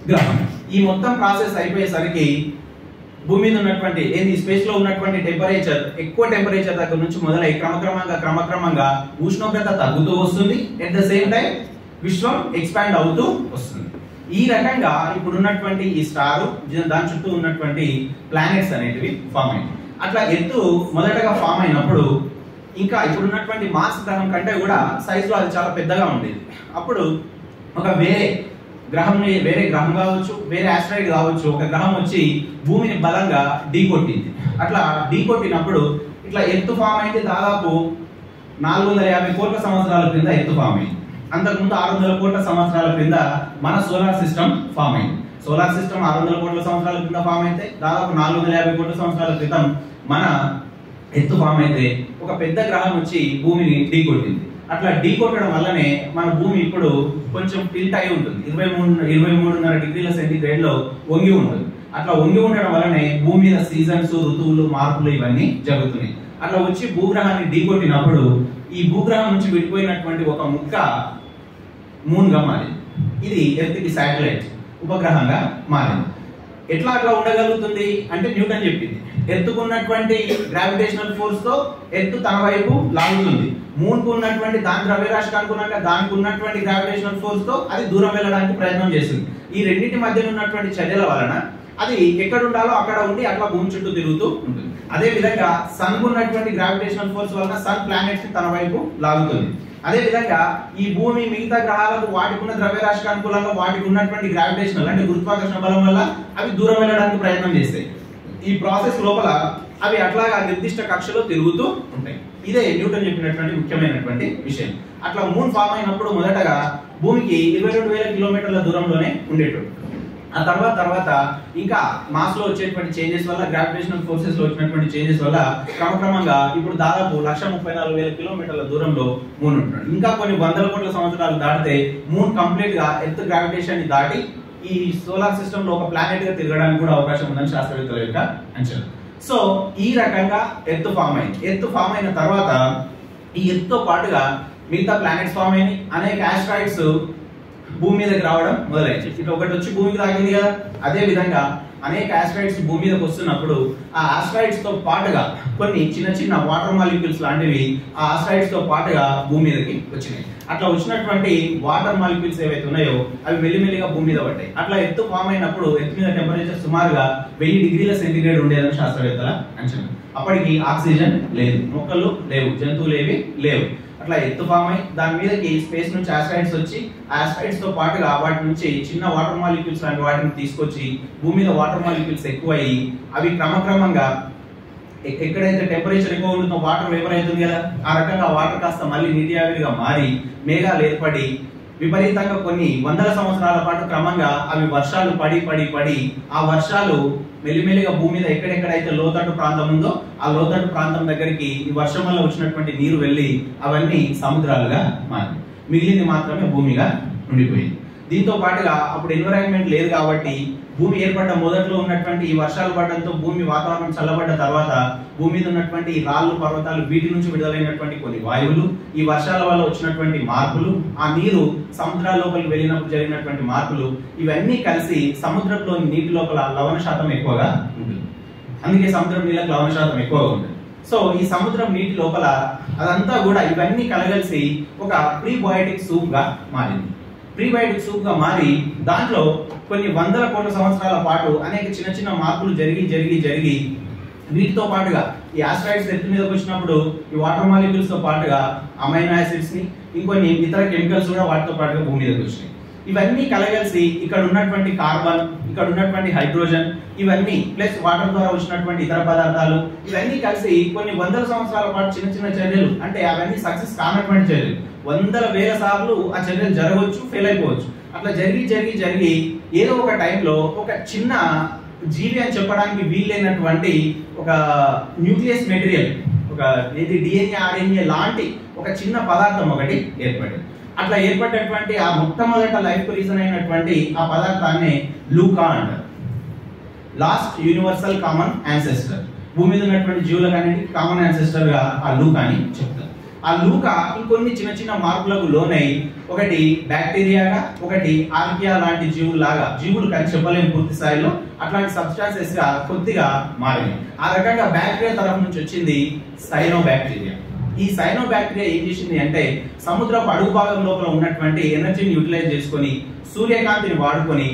గ్రహం. ఈ మొత్తం ప్రాసెస్ అయిపోయేసరికి భూమి మీద ఉన్నటువంటి స్పేస్ లో ఉన్నటువంటి టెంపరేచర్, ఎక్కువ టెంపరేచర్ దగ్గర నుంచి మొదలై క్రమక్రమంగా ఉష్ణోగ్రత తగ్గుతూ వస్తుంది. At the same time Vishwam expand అవుతూ వస్తుంది. ఈ రకంగా ఇప్పుడు ఉన్నటువంటి ఈ స్టార్, దాని చుట్టూ ఉన్నటువంటి ప్లానెట్స్ అనేటివి ఫామ్ అయ్యాయి. అట్లా ఎత్తు మొదటగా ఫామ్ అయినప్పుడు ఇంకా ఇప్పుడు ఉన్నటువంటి మార్స్ గ్రహం కంటే కూడా సైజ్ లో అది చాలా పెద్దగా ఉండేది. అప్పుడు ఒక వేరే గ్రహం కావచ్చు, వేరే ఆస్ట్రాయిడ్ కావచ్చు, ఒక గ్రహం వచ్చి భూమిని బలంగా ఢీకొట్టింది. అట్లా ఢీకొట్టినప్పుడు ఇట్లా ఎత్తు ఫామ్ అయింది. దాదాపు 450 కోట్ల సంవత్సరాల క్రింద ఎత్తు ఫామ్ అయింది. అంతకుముందు 600 కోట్ల సంవత్సరాల క్రింద మన సోలార్ సిస్టమ్ ఫామ్ అయింది. సోలార్ సిస్టమ్ 600 కోట్ల సంవత్సరాల క్రింద ఫామ్ అయితే దాదాపు 450 కోట్ల సంవత్సరాల క్రితం మన ఎత్తు ఫామ్ అయితే ఒక పెద్ద గ్రహం వచ్చి భూమిని ఢీకొట్టింది. అట్లా ఢీకొట్టడం వల్లనే మన భూమి ఇప్పుడు కొంచెం టిల్ట్ అయి ఉంటుంది. 23.5 డిగ్రీల సెంటీగ్రేడ్ లో వంగి ఉంటుంది. అట్లా వంగి ఉండడం వల్లనే భూమి మీద సీజన్స్, ఋతువులు, మార్పులు ఇవన్నీ జరుగుతున్నాయి. అట్లా వచ్చి భూగ్రహాన్ని ఢీకొట్టినప్పుడు ఈ భూగ్రహం నుంచి విడిపోయినటువంటి ఒక ముక్క మూన్ గా మారింది. ఇది ఎర్త్ కి శాటిలైట్ ఉపగ్రహంగా మారింది. ఎట్లా అట్లా ఉండగలుగుతుంది అంటే న్యూటన్ చెప్పింది. ఎత్తుకున్నటువంటి గ్రావిటేషనల్ ఫోర్స్ తో ఎత్తు తన వైపు లాగుతుంది. మూన్ కు ఉన్నటువంటి దాని ద్రవ్యరాశికి అనుకున్నాక దానికి ఉన్నటువంటి గ్రావిటేషనల్ ఫోర్స్ తో అది దూరం వెళ్ళడానికి ప్రయత్నం చేస్తుంది. ఈ రెండింటి మధ్య ఉన్నటువంటి చర్యల వలన అది ఎక్కడ ఉండాలో అక్కడ ఉండి అట్లా భూమి చుట్టూ తిరుగుతూ ఉంటుంది. అదే విధంగా సన్ కు ఉన్నటువంటి గ్రావిటేషనల్ ఫోర్స్ వలన సన్ ప్లానెట్స్ ని తన వైపు లాగుతుంది. అదే విధంగా ఈ భూమి మిగతా గ్రహాలకు వాటికి ఉన్న ద్రవ్యరాశికి అనుకూలంగా వాటికి ఉన్నటువంటి గ్రావిటేషనల్ అంటే గురుత్వాకర్షణ బలం వల్ల అవి దూరం వెళ్ళడానికి ప్రయత్నం చేస్తాయి. ఈ ప్రాసెస్ లోపల అవి అట్లాగా నిర్దిష్ట కక్షలో తిరుగుతూ ఉంటాయి. ఇదే న్యూటన్ చెప్పినటువంటి ముఖ్యమైనటువంటి విషయం. అట్లా మూన్ ఫామ్ అయినప్పుడు మొదటగా భూమికి 22,000 కిలోమీటర్ల దూరంలోనే ఉండేటప్పుడు. ఆ తర్వాత ఇంకా మాస్ లో వచ్చేటువంటి చేంజెస్ వల్ల, గ్రావిటేషనల్ ఫోర్సెస్ లో వచ్చినటువంటి చేంజెస్ వల్ల క్రమక్రమంగా ఇప్పుడు దాదాపు 134,000 కిలోమీటర్ల దూరంలో మూన్ ఉంటున్నాడు. ఇంకా కొన్ని వందల కోట్ల సంవత్సరాలు దాటితే మూన్ కంప్లీట్ గా ఎర్త్ గ్రావిటేషన్ ని దాటి ఈ సోలార్ సిస్టమ్ లో ఒక ప్లానెట్ గా తిరగడానికి కూడా అవకాశం ఉందని శాస్త్రవేత్తల యొక్క అంచనా. సో ఈ రకంగా ఎర్త్ ఫామ్ అయింది. ఎర్త్ ఫామ్ అయిన తర్వాత ఈ ఎర్త్ తో పాటుగా మిగతా ప్లానెట్స్ ఫామ్ అయినాయి. అనేక ఆస్ట్రాయిడ్స్ భూమి మీదకి రావడం మొదలైంది. ఇట్లా ఒకటి వచ్చి భూమికి తాకింది కదా, అదే విధంగా అనేక ఆస్ట్రాయిడ్స్ భూమి మీదకి వస్తున్నప్పుడు ఆ ఆస్ట్రాయిడ్స్ తో పాటుగా కొన్ని చిన్న వాటర్ మాలిక్యూల్స్ లాంటివి ఆ ఆస్ట్రాయిడ్స్ తో పాటుగా భూమి మీదకి వచ్చినాయి. అట్లా వచ్చినటువంటి వాటర్ మాలిక్యూల్స్ ఏవైతే ఉన్నాయో అవి మెల్లిమెల్లిగా భూమి మీద పడ్డాయి. అట్లా ఎత్తు ఫామ్ అయినప్పుడు ఎత్తు మీద టెంపరేచర్ సుమారుగా 1000 డిగ్రీల సెంటీగ్రేడ్ ఉండేదని శాస్త్రవేత్తల అంచనా. అప్పటికి ఆక్సిజన్ లేదు, మొక్కలు లేవు, జంతువులు ఏవి లేవు. అట్లా ఎత్తు ఫామ్ అయి దాని మీదకి స్పేస్ నుంచి ఆస్ట్రాయిడ్స్ వచ్చి ఆస్ట్రాయిడ్స్ తో పాటుగా వాటి నుంచి చిన్న వాటర్ మాలిక్యూల్స్ లాంటి వాటిని తీసుకొచ్చి భూమి మీద వాటర్ మాలిక్యూల్స్ ఎక్కువ అయ్యి అవి క్రమక్రమంగా ఎక్కడైతే టెంపరేచర్ ఎక్కువ ఉంటుందో వాటర్ వేపర్ అవుతుంది కదా, ఆ రకంగా వాటర్ కాస్త మళ్ళీ నీటి ఆవిరిగా మారి మేఘాలు ఏర్పడి విపరీతంగా కొన్ని వందల సంవత్సరాల పాటు క్రమంగా అవి వర్షాలు పడి ఆ వర్షాలు మెల్లిమెల్లిగా భూమి మీద ఎక్కడెక్కడైతే లోతట్టు ప్రాంతం ఉందో ఆ లోతట్టు ప్రాంతం దగ్గరికి ఈ వర్షం వల్ల వచ్చినటువంటి నీరు వెళ్ళి అవన్నీ సముద్రాలుగా మారి మిగిలింది మాత్రమే భూమిగా ఉండిపోయింది. దీంతో పాటుగా అప్పుడు ఎన్విరాన్మెంట్ లేదు కాబట్టి భూమి ఏర్పడ్డ మొదట్లో ఉన్నటువంటి ఈ వర్షాలు పడడంతో భూమి వాతావరణం చల్లబడ్డ తర్వాత భూమి మీద ఉన్నటువంటి ఈ రాళ్ళు, పర్వతాలు వీటి నుంచి విడుదలైనటువంటి కొన్ని వాయువులు, ఈ వర్షాల వల్ల వచ్చినటువంటి మార్పులు, ఆ నీరు సముద్రాల లోపలికి వెళ్ళినప్పుడు జరిగినటువంటి మార్పులు ఇవన్నీ కలిసి సముద్రంలోని నీటి లోపల లవణ శాతం ఎక్కువగా ఉంటుంది. అందుకే సముద్రం నీళ్ళకి లవణ శాతం ఎక్కువగా ఉంటుంది. సో ఈ సముద్రం నీటి లోపల అదంతా కూడా ఇవన్నీ కలగలిసి ఒక ప్రీబయోటిక్ సూప్ గా మారింది. ప్రీబయోటిక్ సూప్ గా మారి దాంట్లో కొన్ని వందల కోట్ల సంవత్సరాల పాటు అనేక చిన్న మార్పులు జరిగి వీటితో పాటుగా ఈ ఆస్ట్రాయిడ్స్ ఎర్త్ మీదకి వచ్చినప్పుడు ఈ వాటర్ మాలిక్యూల్స్ తో పాటుగా అమైనో యాసిడ్స్ ని ఇంకొన్ని ఇతర కెమికల్స్ కూడా వాటితో పాటుగా భూమి మీదకి వచ్చినాయి. ఇవన్నీ కలగలిసి ఇక్కడ ఉన్నటువంటి కార్బన్, ఇక్కడ ఉన్నటువంటి హైడ్రోజన్ ఇవన్నీ ప్లస్ వాటర్ ద్వారా వచ్చినటువంటి ఇతర పదార్థాలు ఇవన్నీ కలిసి కొన్ని వందల సంవత్సరాల పాటు చిన్న చర్యలు, అంటే అవన్నీ సక్సెస్ కానటువంటి చర్యలు, వందల వేల సార్లు ఆ చర్యలు జరగవచ్చు, ఫెయిల్ అయిపోవచ్చు. అట్లా జరిగి ఏదో ఒక టైంలో ఒక చిన్న జీవి అని చెప్పడానికి వీలైనటువంటి ఒక న్యూక్లియస్ మెటీరియల్, ఒక డిఎన్ఏ ఆర్ఎన్ఏ లాంటి ఒక చిన్న పదార్థం ఒకటి ఏర్పడింది. అట్లా ఏర్పడినటువంటి ఆ మొట్టమొదట లైఫ్ కు రీజన్ అయినటువంటి ఆ పదార్థాన్ని లూకా అంటారు. లాస్ట్ యూనివర్సల్ కామన్ యాన్సెస్టర్, భూమి మీద ఉన్నటువంటి జీవులకన్నిటికీ కామన్ యాన్సెస్టర్ గా ఆ లూకా అని చెప్తారు. ఆ లూక ఇంకొన్ని చిన్న చిన్న మార్పులకు లోనై ఒకటి బ్యాక్టీరియాగా, ఒకటి ఆర్కియా లాంటి జీవులు కానీ చెప్పలేము పూర్తి స్థాయిలో, అట్లాంటి సబ్స్టాన్సెస్ గా కొద్దిగా మారింది. ఆ రకంగా బ్యాక్టీరియా తరఫు నుంచి వచ్చింది సైనో బ్యాక్టీరియా. ఈ సైనో బ్యాక్టీరియా ఏం చేసింది అంటే సముద్రపు అడుగు భాగం లోపల ఉన్నటువంటి ఎనర్జీని యూటిలైజ్ చేసుకొని, సూర్యకాంతిని వాడుకొని,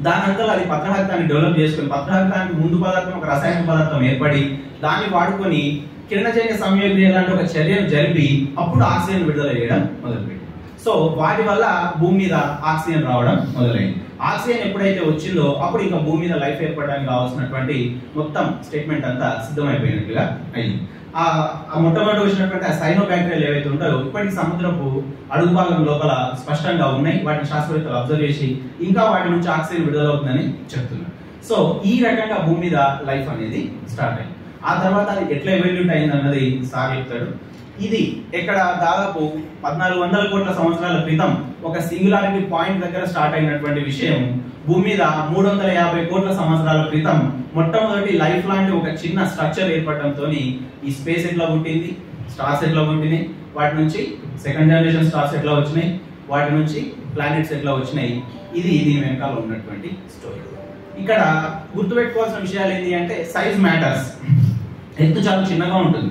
దానంతా అది పత్రహరితాన్ని డెవలప్ చేసుకుని, పత్రహరితానికి ముందు పదార్థం ఒక రసాయన పదార్థం ఏర్పడి దాన్ని వాడుకొని కిరణజన్య సంయోగక్రియ లాంటి ఒక చర్యను జరిపి అప్పుడు ఆక్సిజన్ విడుదల చేయడం మొదలుపెట్టింది. సో వాటి వల్ల భూమి మీద ఆక్సిజన్ రావడం మొదలైంది. ఆక్సిజన్ ఎప్పుడైతే వచ్చిందో అప్పుడు ఇంకా భూమి మీద లైఫ్ ఏర్పడడానికి కావాల్సినటువంటి మొత్తం స్టేట్మెంట్ అంతా సిద్ధమైపోయినట్లుగా అయింది. ఆ మొట్టమొదటి వచ్చినటువంటి ఆ సైనో బ్యాక్టీరియాలు ఏవైతే ఉంటాయో ఇప్పటికి సముద్రపు అడుగు భాగం లోపల స్పష్టంగా ఉన్నాయి. వాటిని శాస్త్రవేత్తలు అబ్జర్వ్ చేసి ఇంకా వాటి నుంచి ఆక్సిజన్ విడుదలవుతుందని చెప్తున్నారు. సో ఈ రకంగా భూమి మీద లైఫ్ అనేది స్టార్ట్ అయింది. ఆ తర్వాత అది ఎట్లా ఎవల్యూట్ అయింది అన్నది సార్ చెప్తాడు. ఇది ఇక్కడ దాదాపు 1400 కోట్ల సంవత్సరాల క్రితం ఒక సింగులారిటీ పాయింట్ దగ్గర స్టార్ట్ అయినటువంటి విషయం భూమి మీద 350 కోట్ల సంవత్సరాల క్రితం మొట్టమొదటి లైఫ్ లాంటి ఒక చిన్న స్ట్రక్చర్ ఏర్పడడంతో ఈ స్పేస్ ఎట్లా పుట్టింది, స్టార్స్ ఎట్లా పుట్టినాయి, వాటి నుంచి సెకండ్ జనరేషన్ స్టార్స్ ఎట్లా వచ్చినాయి, వాటి నుంచి ప్లానెట్స్ ఎట్లా వచ్చినాయి, ఇది దీని వెనకాల ఉన్నటువంటి స్టోరీ. ఇక్కడ గుర్తుపెట్టుకోవాల్సిన విషయాలు ఏంటి అంటే సైజ్ మ్యాటర్స్. ఎత్తు చాలా చిన్నగా ఉంటుంది.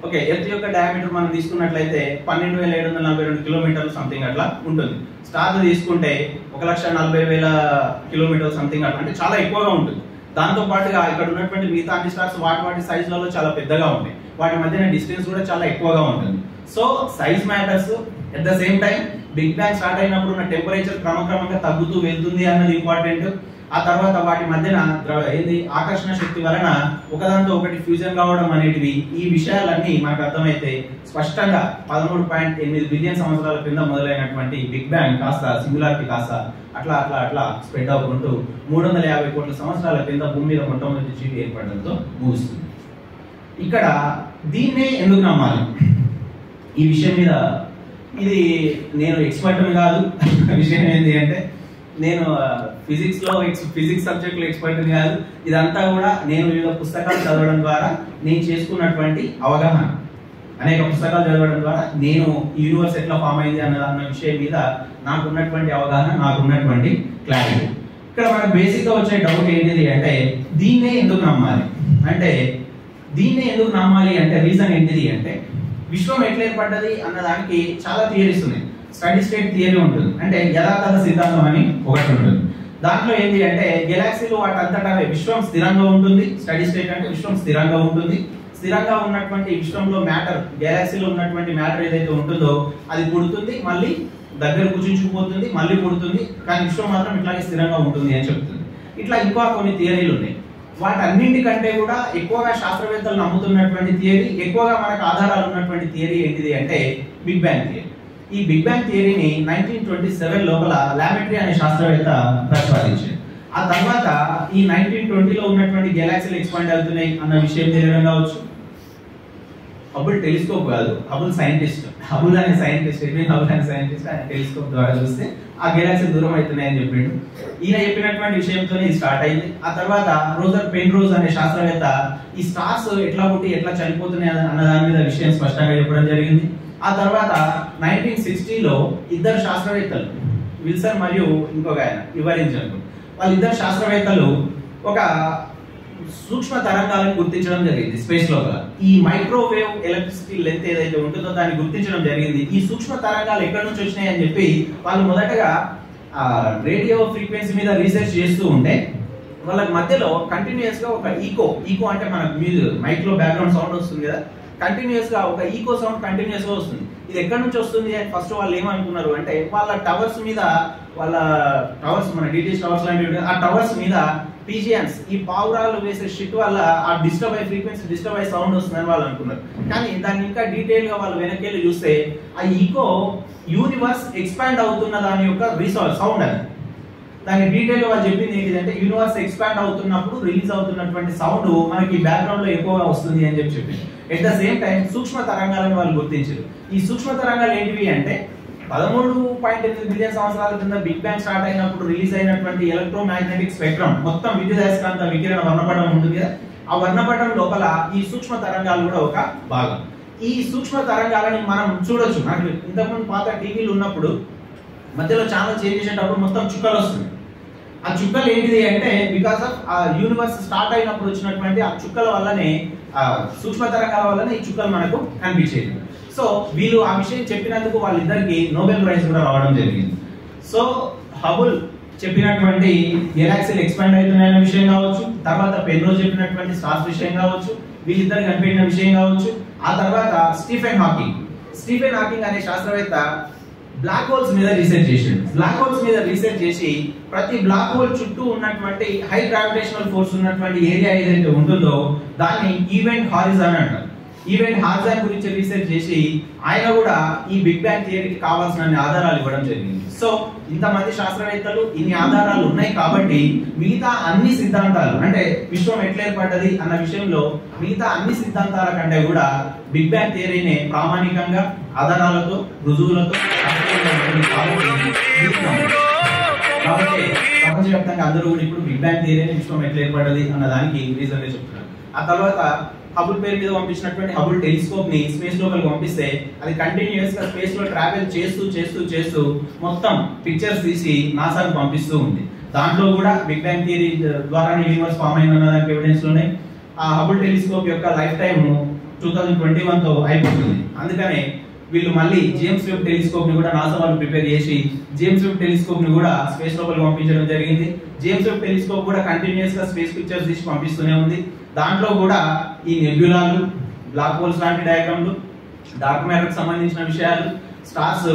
ఓకే, ఎర్త్ యొక్క డయామీటర్ మనం తీసుకున్నట్లయితే 12,742 కిలోమీటర్లు సంథింగ్ అట్లా ఉంటుంది. స్టార్ తీసుకుంటే 1,40,000 కిలోమీటర్లు సంథింగ్ అట్లా, అంటే చాలా ఎక్కువగా ఉంటుంది. దాంతో పాటుగా ఇక్కడ ఉన్నటువంటి మిగతా అన్ని స్టార్స్ వాటి సైజులలో చాలా పెద్దగా ఉంటాయి. వాటి మధ్యన డిస్టెన్స్ కూడా చాలా ఎక్కువగా ఉంటుంది. So size matters. At the same time big bang start అయినప్పుడు ఉన్న టెంపరేచర్ క్రమక్రమంగా తగ్గుతూ వెళ్తుంది అన్నది ఇంపార్టెంట్. ఆ తర్వాత వాటి మధ్యన ఆకర్షణ శక్తి వలన ఒకదాంతో ఒకటి ఫ్యూజన్ కావడం అనేటివి, ఈ విషయాలన్నీ మనకు అర్థమైతే స్పష్టంగా 13.8 బిలియన్ సంవత్సరాల క్రింద మొదలైనటువంటి బిగ్ బ్యాంగ్ కాస్త సింగులారిటీ కాస్త అట్లా అట్లా అట్లా స్ప్రెడ్ అవుకుంటూ 350 కోట్ల సంవత్సరాల క్రింద భూమి మీద మొట్టమొదటి జీవి ఏర్పడడంతో ముగుస్తుంది. ఇక్కడ దీన్నే ఎందుకు నమ్మాలి ఈ విషయం మీద? ఇది నేను ఎక్స్పర్ట్ కాదు. విషయం ఏంటి అంటే నేను ఫిజిక్స్ సబ్జెక్ట్ లో ఎక్స్పర్ట్ కాదు. ఇదంతా కూడా నేను వివిధ పుస్తకాలు చదవడం ద్వారా నేను చేసుకున్నటువంటి అవగాహన. అనేక పుస్తకాలు చదవడం ద్వారా నేను యూనివర్స్ ఎట్లా ఫామ్ అయింది అన్న విషయం మీద నాకున్నటువంటి అవగాహన, నాకున్నటువంటి క్లారిటీ. ఇక్కడ మనకు బేసిక్ గా వచ్చే డౌట్ ఏంటిది అంటే దీన్నే ఎందుకు నమ్మాలి అంటే రీజన్ ఏంటిది అంటే విశ్వం ఎట్లా ఏర్పడ్డది అన్న దానికి చాలా థియరీస్ ఉన్నాయి. స్టడీ స్టేట్ థియరీ ఉంటుంది, అంటే యథాతథ సిద్ధాంతం అని ఒకటి ఉంటుంది. దాంట్లో ఏంటి అంటే గెలాక్సీలు వాటంతటా విశ్వం స్థిరంగా ఉంటుంది. స్టడీ స్టేట్ అంటే విశ్వం స్థిరంగా ఉంటుంది. స్థిరంగా ఉన్నటువంటి విశ్వంలో మ్యాటర్, గెలాక్సీలో ఉన్నటువంటి మ్యాటర్ ఏదైతే ఉంటుందో అది పుడుతుంది, మళ్ళీ దగ్గర కుచించుకుపోతుంది, మళ్ళీ పుడుతుంది, కానీ విశ్వం మాత్రం ఇట్లాగే స్థిరంగా ఉంటుంది అని చెప్తుంది. ఇట్లా ఇంకా కొన్ని థియరీలు ఉన్నాయి. వాటన్నింటికంటే కూడా ఎక్కువగా శాస్త్రవేత్తలు నమ్ముతున్నటువంటి థియరీ, ఎక్కువగా మనకు ఆధారాలు ఉన్నటువంటి థియరీ ఏంటిది అంటే బిగ్ బ్యాంగ్ థియరీ. ఈ బిగ్ బ్యాంగ్ థియరీని 1927 లోపల లామెట్రీ అనే శాస్త్రవేత్త ప్రతిపాదించారు. ఆ తర్వాత ఈ 1920లో ఉన్నటువంటి గెలాక్సీలు ఎక్స్పాండ్ అవుతున్నాయి అన్న విషయం తెలియడం కావచ్చు. హబుల్ టెలిస్కోప్ కాదు, హబుల్ సైంటిస్ట్, హబుల్ అనే సైంటిస్ట్ ఆయన టెలిస్కోప్ ద్వారా చూస్తే ఆ గెలాక్సీలు దూరం అవుతున్నాయి అని చెప్పిండు. ఈయన చెప్పినటువంటి విషయంతో ఇది స్టార్ట్ అయింది. ఆ తర్వాత రోజర్ పెన్రోజ్ అనే శాస్త్రవేత్త ఈ స్టార్స్ ఎట్లా పుట్టి ఎట్లా చనిపోతున్నాయి అన్న దాని మీద విషయం స్పష్టంగా చెప్పడం జరిగింది. ఆ తర్వాత 1960లో ఇద్దరు శాస్త్రవేత్తలు, విల్సన్ మరియు ఇంకొక ఆయన వివరించారు. వాళ్ళిద్దరు శాస్త్రవేత్తలు ఒక సూక్ష్మ తరంగాలను గుర్తించడం జరిగింది స్పేస్ లోపల. ఈ మైక్రోవేవ్ ఎలక్ట్రిసిటీ లెంత్ ఏదైతే ఉంటుందో దాన్ని గుర్తించడం జరిగింది. ఈ సూక్ష్మ తరంగాలు ఎక్కడి నుంచి వచ్చినాయి అని చెప్పి వాళ్ళు మొదటగా రేడియో ఫ్రీక్వెన్సీ మీద రీసెర్చ్ చేస్తూ ఉంటే వాళ్ళ మధ్యలో కంటిన్యూస్ గా ఒక ఈకో అంటే మనకు మైక్ లో బ్యాక్గ్రౌండ్ సౌండ్ వస్తుంది కదా, కంటిన్యూస్ గా ఒక ఈకో సౌండ్ కంటిన్యూస్ గా వస్తుంది. ఇది ఎక్కడి నుంచి వస్తుంది అని ఫస్ట్ వాళ్ళు ఏమనుకున్నారు అంటే వాళ్ళ టవర్స్ మీద, మన డిటిహెచ్ టవర్స్ లాంటివి, ఆ టవర్స్ మీద పిజియన్స్ ఈ పావురాలు వేసే షిట్ వల్ల ఆ ఫ్రీక్వెన్సీ డిస్టర్బ్ అయ్యే సౌండ్ వస్తుందని వాళ్ళు అనుకున్నారు. కానీ దాన్ని ఇంకా డీటెయిల్ గా వాళ్ళు వెనక్కి చూస్తే ఆ ఈకో యూనివర్స్ ఎక్స్పాండ్ అవుతున్న దాని యొక్క సౌండ్ అని. దాని డీటెయిల్ గా వాళ్ళు చెప్పింది ఏంటిదంటే యూనివర్స్ ఎక్స్పాండ్ అవుతున్నప్పుడు రిలీజ్ అవుతున్నటువంటి సౌండ్ మనకి బ్యాక్గ్రౌండ్ లో ఎక్కువగా వస్తుంది అని చెప్పింది. ఎట్ ద సేమ్ టైం సూక్ష్మ తరంగాలను వాళ్ళు గుర్తించారు. ఈ సూక్ష్మ తరంగాలు ఏంటివి అంటే 13.8 బిలియన్ సంవత్సరాల కింద బిగ్ బ్యాంగ్ స్టార్ట్ అయినప్పుడు రిలీజ్ అయినటువంటి ఎలక్ట్రోమాగ్నెటిక్ స్పెక్ట్రమ్, మొత్తం విద్యుదయస్కాంత వికిరణ వర్ణపటం ఉంటుంది కదా, ఆ వర్ణపటం లోపల ఈ సూక్ష్మ తరంగాలు కూడా ఒక భాగం. ఈ సూక్ష్మ తరంగాలని మనం చూడొచ్చు. మనకి ఇంతకుముందు పాత టీవీలు ఉన్నప్పుడు మధ్యలో ఛానల్ చేంజ్ చేసేటప్పుడు మొత్తం చుక్కలు వస్తుంది. ఆ చుక్కలు ఏంటిది అంటే బికాస్ ఆఫ్ ఆ యూనివర్స్ స్టార్ట్ అయినప్పుడు వచ్చినటువంటి ఆ చుక్కల వల్లనే, ఆ సూక్ష్మ తరంగాల వల్లనే ఈ చుక్కలు మనకు కనిపించేది. సో వీళ్ళు ఆ విషయం చెప్పినందుకు వాళ్ళిద్దరికి నోబెల్ ప్రైజ్ కూడా రావడం జరిగింది. సో హబుల్ చెప్పినటువంటి గెలాక్సీలు ఎక్స్పాండ్ అవుతున్నాయన్న విషయం కావచ్చు, తర్వాత పెన్రోజ్ చెప్పినటువంటి స్టార్స్ విషయం కావచ్చు, వీళ్ళిద్దరు కనిపెట్టిన విషయం కావచ్చు, ఆ తర్వాత స్టీఫెన్ హాకింగ్ అనే శాస్త్రవేత్త బ్లాక్ హోల్స్ మీద రీసెర్చ్ చేసిండు. బ్లాక్ హోల్స్ మీద రీసెర్చ్ చేసి ప్రతి బ్లాక్ హోల్ చుట్టూ ఉన్నటువంటి హై గ్రావిటేషనల్ ఫోర్స్ ఉన్నటువంటి ఏరియా ఏదైతే ఉంటుందో దాన్ని ఈవెంట్ హారిజాన్ అంటారు. ఈవెంట్ హారిజాన్ గురించి రీసెర్చ్ చేసి ఆయన కూడా ఈ బిగ్ బ్యాంగ్ థియరీకి కావాల్సిన ఆధారాలు ఇవ్వడం జరిగింది. సో ఇంతమంది శాస్త్రవేత్తలు ఇన్ని ఆధారాలు ఉన్నాయి కాబట్టి మిగతా అన్ని సిద్ధాంతాలు, అంటే విశ్వం ఎట్లా ఏర్పడ్డది అన్న విషయంలో మిగతా అన్ని సిద్ధాంతాల కంటే కూడా బిగ్ బ్యాంగ్ థియరీనే ప్రామాణికంగా ఆధారాలతో, రుజువులతో కాబట్టి ప్రపంచవ్యాప్తంగా అందరూ కూడా ఇప్పుడు బిగ్ బ్యాంగ్ థియరీని విశ్వం ఎట్లా ఏర్పడ్డది అన్న దానికి రీజన్ చెప్తున్నారు. ఆ తర్వాత హబుల్ పేరు మీద పంపించినటువంటి హబుల్ టెలిస్కోప్ ని స్పేస్ లోపలికి పంపిస్తే అది కంటిన్యూస్ గా స్పేస్ లో ట్రావెల్ చేస్తూ మొత్తం పిక్చర్స్ తీసి నాసాకు పంపిస్తూ ఉంది. దాంట్లో కూడా బిగ్ బ్యాంగ్ థియరీ ద్వారా యూనివర్స్ ఫామ్ అయిన దానికి ఎవిడెన్స్ ఉన్నాయి. ఆ హబుల్ టెలిస్కోప్ యొక్క లైఫ్ టైమ్ 2021 తో అయిపోతుంది. అందుకనే వీళ్ళు మళ్ళీ జేమ్స్ వెబ్ టెలిస్కోప్ ని కూడా నాసా వాళ్ళు ప్రిపేర్ చేసి జేమ్స్ వెబ్ టెలిస్కోప్ ని కూడా స్పేస్ లోపలికి పంపించడం జరిగింది. జేమ్స్ వెబ్ టెలిస్కోప్ కూడా కంటిన్యూస్ గా స్పేస్ పిక్చర్స్ తీసి పంపిస్తూనే ఉంది. దాంట్లో కూడా ఈ నెబ్యులాలు, బ్లాక్ హోల్స్ లాంటి డయాగ్రామ్లు, డార్క్ మ్యాటర్ సంబంధించిన విషయాలు, స్టార్స్,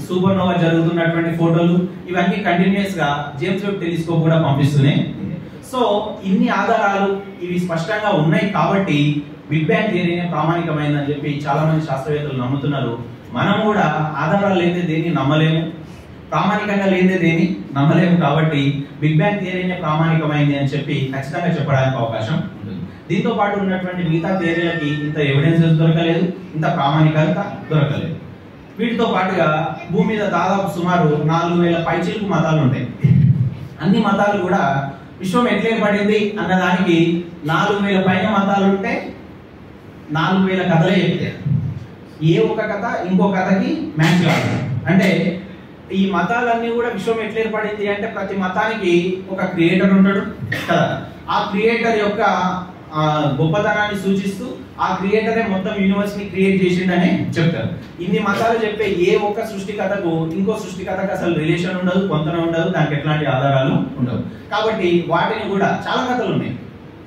సూపర్ నోవా జరుగుతున్నటువంటి ఫోటోలు, ఇవన్నీ కంటిన్యూస్ గా జేమ్స్ వెబ్ టెలిస్కోప్ కూడా పంపిస్తూనే. సో ఇన్ని ఆధారాలు ఇవి స్పష్టంగా ఉన్నాయి కాబట్టి బిగ్ బ్యాంగ్ థియరీనే ప్రామాణికమైందని చెప్పి చాలా మంది శాస్త్రవేత్తలు నమ్ముతున్నారు. మనం కూడా ఆధారాలు లేదే దేన్ని నమ్మలేము, ప్రామాణికంగా లేదే దేన్ని నమ్మలేము. కాబట్టి బిగ్ బ్యాంగ్ థియరీనే ప్రామాణికమైంది అని చెప్పి ఖచ్చితంగా చెప్పడానికి అవకాశం ఉంటుంది. దీంతో పాటు ఉన్నటువంటి మిగతా థియరీలకి ఇంత ఎవిడెన్సెస్ దొరకలేదు, ఇంత ప్రామాణికత దొరకలేదు. వీటితో పాటుగా భూమి మీద దాదాపు సుమారు 4000 పైచిలుకు మతాలు ఉంటాయి. అన్ని మతాలు కూడా విశ్వం ఎట్లా ఏర్పడింది అన్న దానికి 4000 పైన మతాలు ఉంటే 4000 కథలే చెప్తారు. ఏ ఒక్క కథ ఇంకో కథకి మ్యాచ్ కాదు. అంటే ఈ మతాలన్నీ కూడా విశ్వం ఎట్లా ఏర్పడింది అంటే ప్రతి మతానికి ఒక క్రియేటర్ ఉంటాడు కదా, ఆ క్రియేటర్ యొక్క గొప్పతనాన్ని సూచిస్తూ ఆ క్రియేటరే మొత్తం యూనివర్స్ ని క్రియేట్ చేసిండని చెప్తారు. ఇన్ని మతాలు చెప్పే ఏ ఒక్క సృష్టికథకు ఇంకో సృష్టికథకు అసలు రిలేషన్ ఉండదు, పొంతన ఉండదు, దానికి ఎట్లాంటి ఆధారాలు ఉండవు. కాబట్టి వాటిని కూడా చాలా కథలు ఉన్నాయి.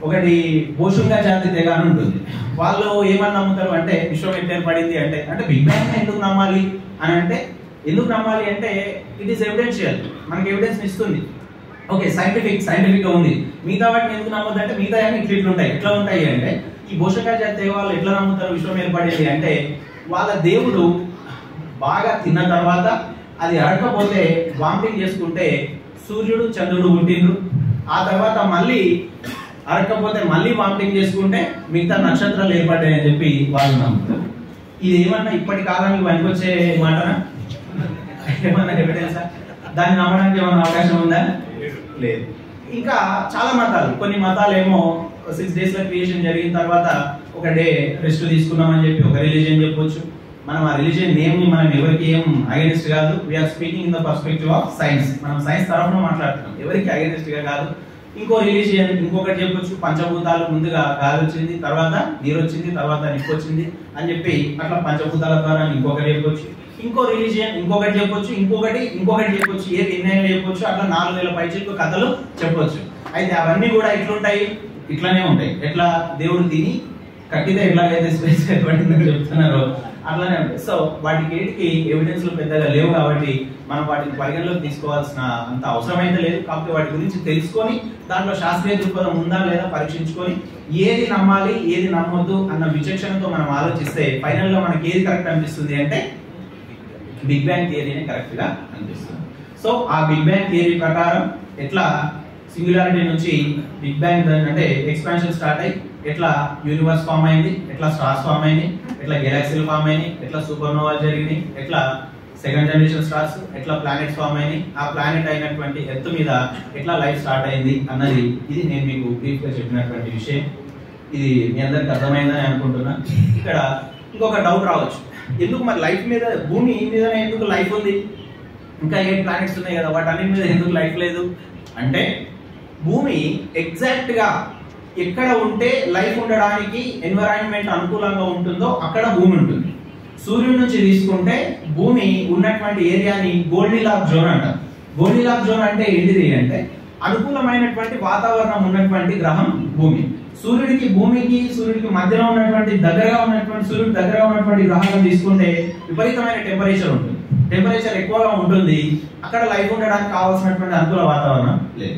ఒకటి బోషుంగా జాతి తెగ అని ఉంటుంది. వాళ్ళు ఏమని నమ్ముతారు అంటే విశ్వం ఎట్లా ఏర్పడింది అంటే బిగ్ బ్యాంగ్ ఎందుకు నమ్మాలి అని అంటే, ఎందుకు నమ్మాలి అంటే ఇట్ ఈస్ ఎవిడెన్షియల్, మనకి ఎవిడెన్స్ ఇస్తుంది. ఓకే, సైంటిఫిక్ గా ఉంది. మిగతా వాటిని ఎందుకు నమ్మద్దు అంటే మిగతా అన్ని ఇట్లా ఉంటాయి. ఎట్లా ఉంటాయి అంటే ఈ బోషంగా జాతి వాళ్ళు ఎట్లా నమ్ముతారు విశ్వం ఏర్పడింది అంటే, వాళ్ళ దేవుడు బాగా తిన్న తర్వాత అది అడగకపోతే వామిటింగ్ చేసుకుంటే సూర్యుడు చంద్రుడు పుట్టిండ్రు, ఆ తర్వాత మళ్ళీ అరగకపోతే మళ్ళీ వామిటింగ్ చేసుకుంటే మిగతా నక్షత్రాలు ఏర్పడ్డాయని చెప్పి వాళ్ళు నమ్ముతారు. ఇది ఏమన్నా ఇప్పటి కాలానికి పనికొచ్చే మాటనా? ఏమన్నా ఎవిడెన్సా? దాన్ని నమ్మడానికి ఏమన్నా అవకాశం ఉందా? లేదు. ఇంకా చాలా మతాలు, కొన్ని మతాలు ఏమో 6 days లో క్రియేషన్ జరిగిన తర్వాత ఒక డే రెస్ట్ తీసుకున్నామని చెప్పి ఒక రిలీజియన్ చెప్పొచ్చు. మనం ఆ రిలీజియన్ నేమ్ ని మనం ఎవరికి ఏం అగైనెస్ట్ కాదు. We are speaking in the perspective of science. మనం సైన్స్ తరఫున మాట్లాడుతున్నాం, ఎవరికి అగైనెస్ట్ గా కాదు. ఇంకో రిలీజియన్ ఇంకొకటి చెప్పొచ్చు, పంచభూతాలు ముందుగా గాలి వచ్చింది, తర్వాత నీరు వచ్చింది, తర్వాత నిప్పు వచ్చింది అని చెప్పి అట్లా పంచభూతాల ద్వారా ఇంకొకటి చెప్పొచ్చు. ఇంకో రిలీజియన్ ఇంకొకటి చెప్పొచ్చు, ఇంకొకటి చెప్పొచ్చు, ఏది ఎన్నైనా చెప్పొచ్చు. అట్లా 4000 పైచిలకు కథలు చెప్పొచ్చు. అయితే అవన్నీ కూడా ఎట్లుంటాయి? ఇట్లానే ఉంటాయి. ఎట్లా దేవుడు తిని కట్టితే ఎట్లాగైతే స్పేస్ ఏర్పడిందని చెప్తున్నారో అట్లానే ఉంటాయి. సో వాటికి ఎవిడెన్స్లు పెద్దగా లేవు కాబట్టి మనం వాటిని పరిగణలోకి తీసుకోవాల్సిన అంత అవసరం అయితే లేదు. కాబట్టి వాటి గురించి తెలుసుకొని దాంట్లో శాస్త్రీయ దృక్పథం ఉందా లేదా పరీక్షించుకొని ఏది నమ్మాలి ఏది నమ్మొద్దు అన్న విచక్షణతో మనం ఆలోచిస్తే ఫైనల్ గా మనకి ఏది కరెక్ట్ అనిపిస్తుంది అంటే బిగ్ బ్యాంగ్ థియరీనే కరెక్ట్ గా అనిపిస్తుంది. సో ఆ బిగ్ బ్యాంగ్ థియరీ ప్రకారం ఎట్లా సింగులారిటీ నుంచి బిగ్ బ్యాంగ్ అంటే ఎక్స్పాన్షన్ స్టార్ట్ అయ్యి ఎట్లా యూనివర్స్ ఫామ్ అయింది, ఎట్లా స్టార్స్ ఫామ్ అయినాయి, ఎట్లా గెలాక్సీలు ఫామ్ అయినాయి, ఎట్లా సూపర్ నోవాలు జరిగినాయి, ఎట్లా సెకండ్ జనరేషన్ స్టార్స్, ఎట్లా ప్లానెట్స్ ఫామ్ అయినాయి, ఆ ప్లానెట్ అయినటువంటి ఎర్త్ మీద ఎట్లా లైఫ్ స్టార్ట్ అయింది అన్నది ఇది నేను మీకు బ్రీఫ్ గా చెప్పినటువంటి విషయం. ఇది మీ అందరికి అర్థమైందని అనుకుంటున్నా. ఇక్కడ ఇంకొక డౌట్ రావచ్చు, ఎందుకు మరి లైఫ్ మీద భూమి మీదనే ఎందుకు లైఫ్ ఉంది, ఇంకా 8 ప్లానెట్స్ ఉన్నాయి కదా వాటన్నిటి మీద ఎందుకు లైఫ్ లేదు అంటే, భూమి ఎగ్జాక్ట్ గా ఎక్కడ ఉంటే లైఫ్ ఉండడానికి ఎన్విరాన్మెంట్ అనుకూలంగా ఉంటుందో అక్కడ భూమి ఉంటుంది. సూర్యుడి నుంచి తీసుకుంటే భూమి ఉన్నటువంటి ఏరియాని గోల్డిలాక్ జోన్ అంటారు. గోల్డిలాక్ జోన్ అంటే ఏంటిది అంటే అనుకూలమైనటువంటి వాతావరణం ఉన్నటువంటి గ్రహం భూమి. సూర్యుడికి మధ్యలో ఉన్నటువంటి సూర్యుడికి దగ్గరగా ఉన్నటువంటి గ్రహాలను తీసుకుంటే విపరీతమైన టెంపరేచర్ ఉంటుంది. టెంపరేచర్ ఎక్కువగా ఉంటుంది, అక్కడ లైఫ్ ఉండడానికి కావాల్సినటువంటి అనుకూల వాతావరణం లేదు.